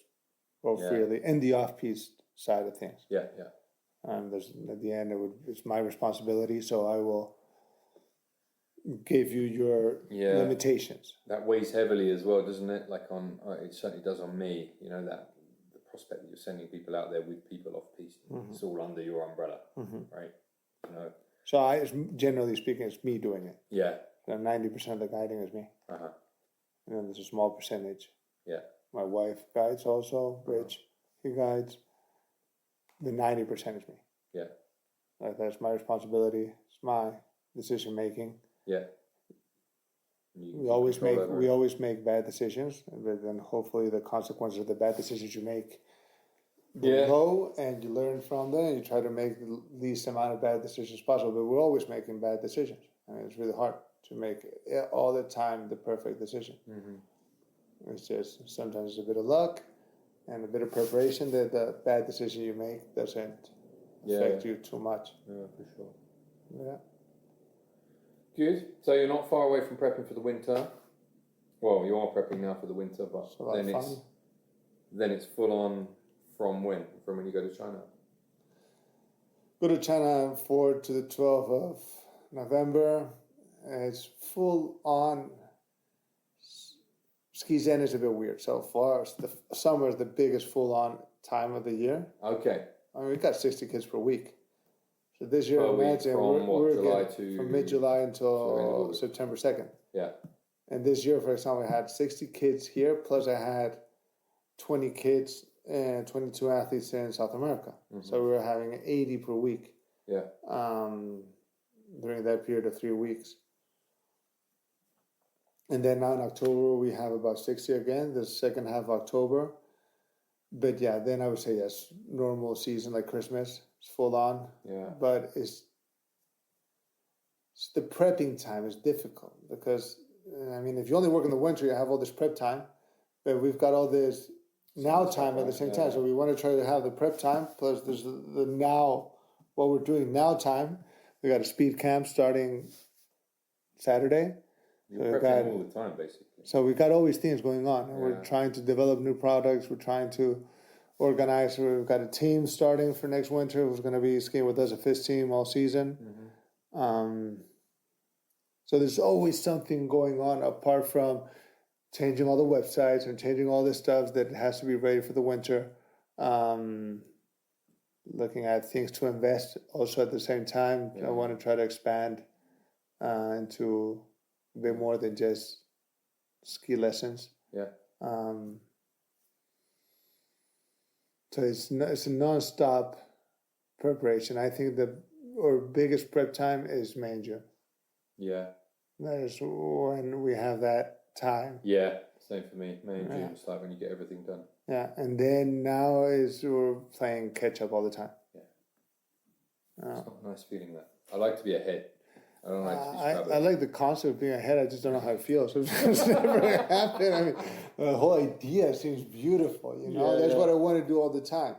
go freely in the off-piste side of things. There's, at the end, it's my responsibility, so I will give you your limitations. That weighs heavily as well, doesn't it? Like it certainly does on me. You know, that the prospect that you're sending people out there with people off-piste, it's all under your umbrella, right? You know. So generally speaking, it's me doing it. Yeah. So 90% of the guiding is me. And then there's a small percentage. Yeah. My wife guides also, Rich. He guides. The 90% is me. Yeah. Like, that's my responsibility. It's my decision making. Yeah. We always make bad decisions, but then hopefully the consequences of the bad decisions you make go, and you learn from them, and you try to make the least amount of bad decisions possible. But we're always making bad decisions. I mean, it's really hard to make all the time the perfect decision. It's just sometimes a bit of luck and a bit of preparation that the bad decision you make doesn't affect you too much. Yeah, for sure. Yeah. Good. So you're not far away from prepping for the winter. Well, you are prepping now for the winter, but then it's full on from when? From when you go to China? Go to China 4 to the 12th of November. It's full on. Ski Zenit is a bit weird. So far, the summer is the biggest full on time of the year. Okay. I mean, we got 60 kids per week. So this year, imagine from mid-July until September 2nd. Yeah. And this year, for example, I had 60 kids here, plus I had 20 kids and 22 athletes in South America. So we were having 80 per week. Yeah. During that period of 3 weeks. And then now in October, we have about 60 again, the second half of October. But yeah, then I would say yes, normal season like Christmas, it's full on. Yeah. But it's the prepping time is difficult because, I mean, if you only work in the winter, you have all this prep time. But we've got all this now time at the same time. So we want to try to have the prep time, plus there's the now, what we're doing now time. We got a speed camp starting Saturday. You're prepping all the time, basically. So we got all these things going on. And we're trying to develop new products. We're trying to organize. We've got a team starting for next winter who's going to be skiing with us, a FIS team all season. So there's always something going on apart from changing all the websites and changing all this stuff that has to be ready for the winter. Looking at things to invest also at the same time. I want to try to expand into a bit more than just ski lessons. Yeah. So it's a non-stop preparation. I think our biggest prep time is May and June. Yeah. That is when we have that time. Yeah, same for me. May and June is like when you get everything done. Yeah, and then now we're playing catch up all the time. Yeah. It's not a nice feeling, that. I like to be ahead. I don't like to be scrubby. I like the concept of being ahead. I just don't know how it feels. It's never going to happen. I mean, the whole idea seems beautiful, you know? That's what I want to do all the time.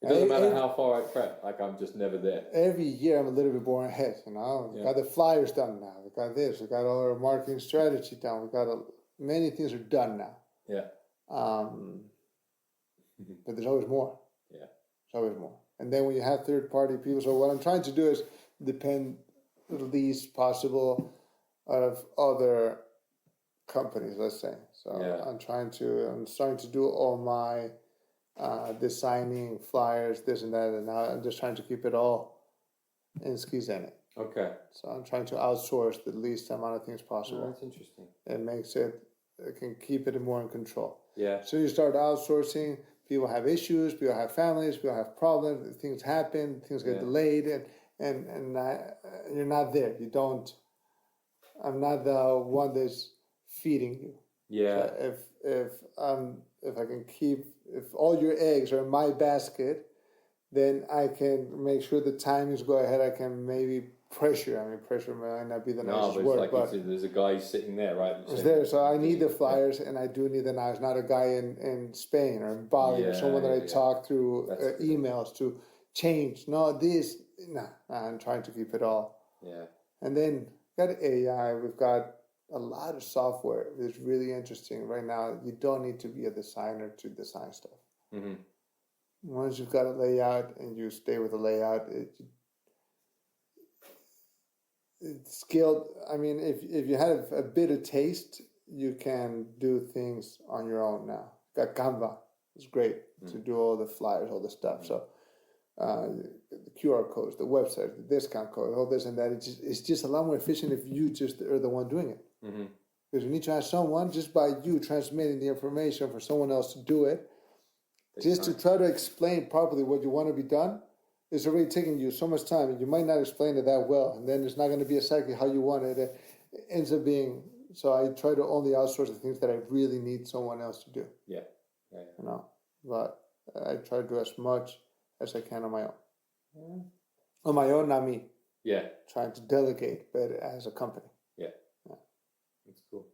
It doesn't matter how far I prep. Like, I'm just never there. Every year, I'm a little bit more ahead, you know? We got the flyers done now. We got this. We got all our marketing strategy done. We got many things are done now. Yeah. But there's always more. Yeah. It's always more. And then when you have third-party people, so what I'm trying to do is depend the least possible out of other companies, let's say. So I'm starting to do all my designing, flyers, this and that, and now I'm just trying to keep it all in Ski Zenit. Okay. So I'm trying to outsource the least amount of things possible. Oh, that's interesting. It makes it can keep it more in control. Yeah. So you start outsourcing. People have issues. People have families. People have problems. Things happen. Things get delayed, and you're not there. You don't. I'm not the one that's feeding you. Yeah. So if I can keep, if all your eggs are in my basket, then I can make sure the timings go ahead. I can maybe pressure. I mean, pressure might not be the nicest word, but there's a guy sitting there, right? It's there. So I need the flyers, and I do need the knives. Not a guy in Spain or in Bali or someone that I talk through emails to change. No, this. No, I'm trying to keep it all. Yeah. And then got AI. We've got a lot of software. It's really interesting right now. You don't need to be a designer to design stuff. Mm-hmm. Once you've got a layout and you stay with the layout, it's skilled. I mean, if you have a bit of taste, you can do things on your own now. Got Canva. It's great to do all the flyers, all the stuff. So the QR codes, the website, the discount code, all this and that. It's just a lot more efficient if you just are the one doing it. Mm-hmm. Because you need to have someone, just by you transmitting the information for someone else to do it, just to try to explain properly what you want to be done, it's already taking you so much time, and you might not explain it that well, and then it's not going to be exactly how you want it. It ends up being, so I try to only outsource the things that I really need someone else to do. Yeah. You know, but I try to do as much as I can on my own. Yeah. On my own, not me. Yeah. Trying to delegate, but as a company. Yeah. That's cool.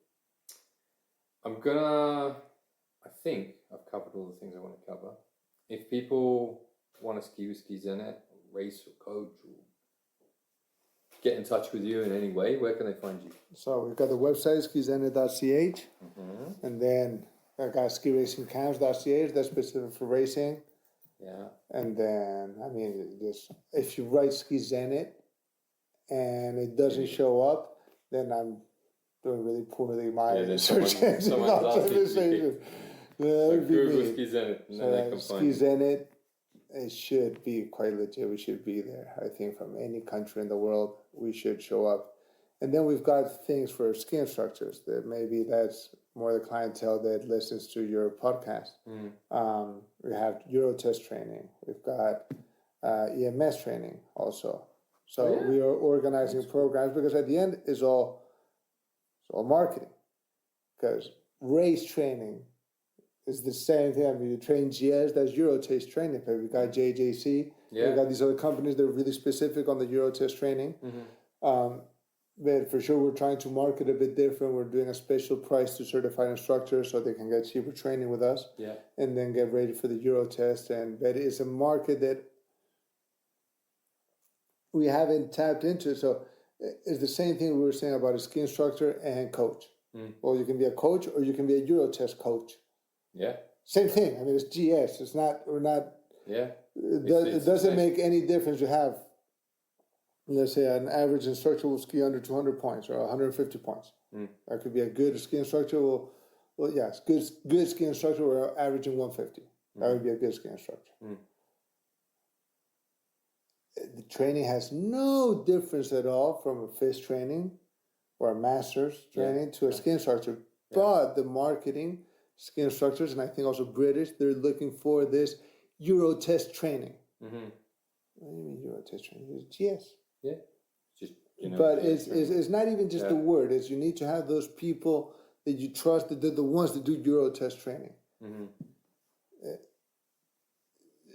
I think I've covered all the things I want to cover. If people want to ski with Ski Zenit, race or coach, or get in touch with you in any way, where can they find you? So we've got the website, skizenit.ch, and then I got skiracingcamps.ch, that's specific for racing. Yeah. And then, I mean, just if you write Ski Zenit and it doesn't show up, then I'm doing really poorly my search engine optimization. So Google Ski Zenit, and then they can Ski find you. Zenit, it should be quite legit. We should be there. I think from any country in the world, we should show up. And then we've got things for ski instructors that maybe that's more the clientele that listens to your podcast. We have Eurotest training. We've got EMS training also. So we are organizing programs because at the end it's all marketing. Because race training is the same thing. I mean, you train GS, that's Eurotest training. But we've got JJC. We've got these other companies that are really specific on the Eurotest training. But for sure, we're trying to market a bit different. We're doing a special price to certified instructors so they can get cheaper training with us, and then get ready for the Eurotest. But it's a market that we haven't tapped into. So it's the same thing we were saying about a ski instructor and coach. Well, you can be a coach or you can be a Eurotest coach. Yeah. Same thing. I mean, it's GS. It's not. We're not. Yeah. It doesn't make any difference. You have, let's say, an average instructor will ski under 200 points or 150 points. That could be a good ski instructor. Well, yes, good ski instructor. We're averaging 150. That would be a good ski instructor. The training has no difference at all from a FIS training or a master's training to a ski instructor. But the marketing, ski instructors, and I think also British, they're looking for this Eurotest training. What do you mean Eurotest training? It's GS. Yeah. Just, but it's not even just the word. It's you need to have those people that you trust, that they're the ones that do Eurotest training.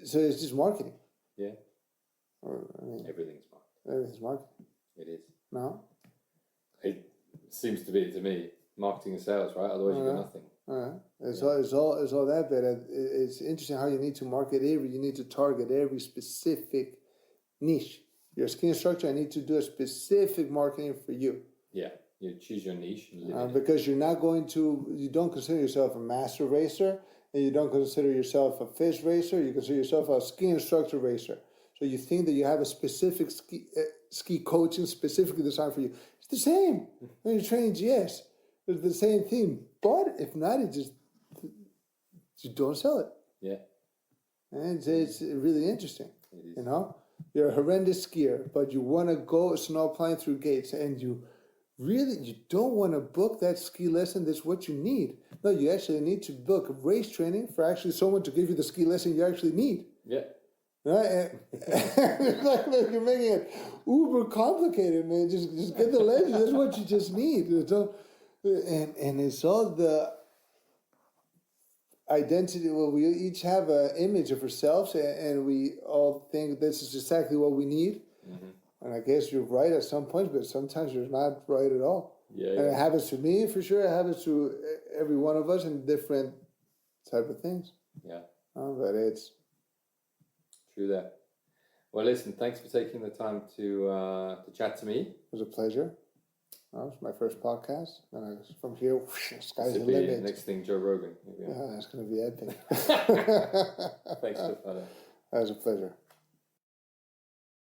So it's just marketing. Yeah. Everything's marketing. Everything's marketing. It is. No? It seems to be to me. Marketing and sales, right? Otherwise you get nothing. It's all that, but it's interesting how you need to market you need to target every specific niche. You're a ski instructor, I need to do a specific marketing for you. Yeah, you choose your niche. Because you don't consider yourself a master racer, and you don't consider yourself a fish racer, you consider yourself a ski instructor racer. So you think that you have a specific ski coaching specifically designed for you. It's the same when you're training GS. It's the same thing. But if not, it just don't sell it. Yeah. And it's really interesting. You know, you're a horrendous skier, but you want to go snow applying through gates, and you don't want to book that ski lesson. That's what you need. No, you actually need to book race training for actually someone to give you the ski lesson you actually need. Yeah. Right? And like you're making it uber complicated, man. Just get the legend. That's what you just need. And it's all the identity. Well, we each have an image of ourselves, and we all think this is exactly what we need. Mm-hmm. And I guess you're right at some points, but sometimes you're not right at all. Yeah. And it happens to me for sure. It happens to every one of us in different type of things. Yeah. But it's true that. Well, listen, thanks for taking the time to chat to me. It was a pleasure. Well, it's my first podcast. And from here, sky's the limit. Next thing, Joe Rogan. Yeah, that's going to be epic. Thanks, Stefano. That was a pleasure.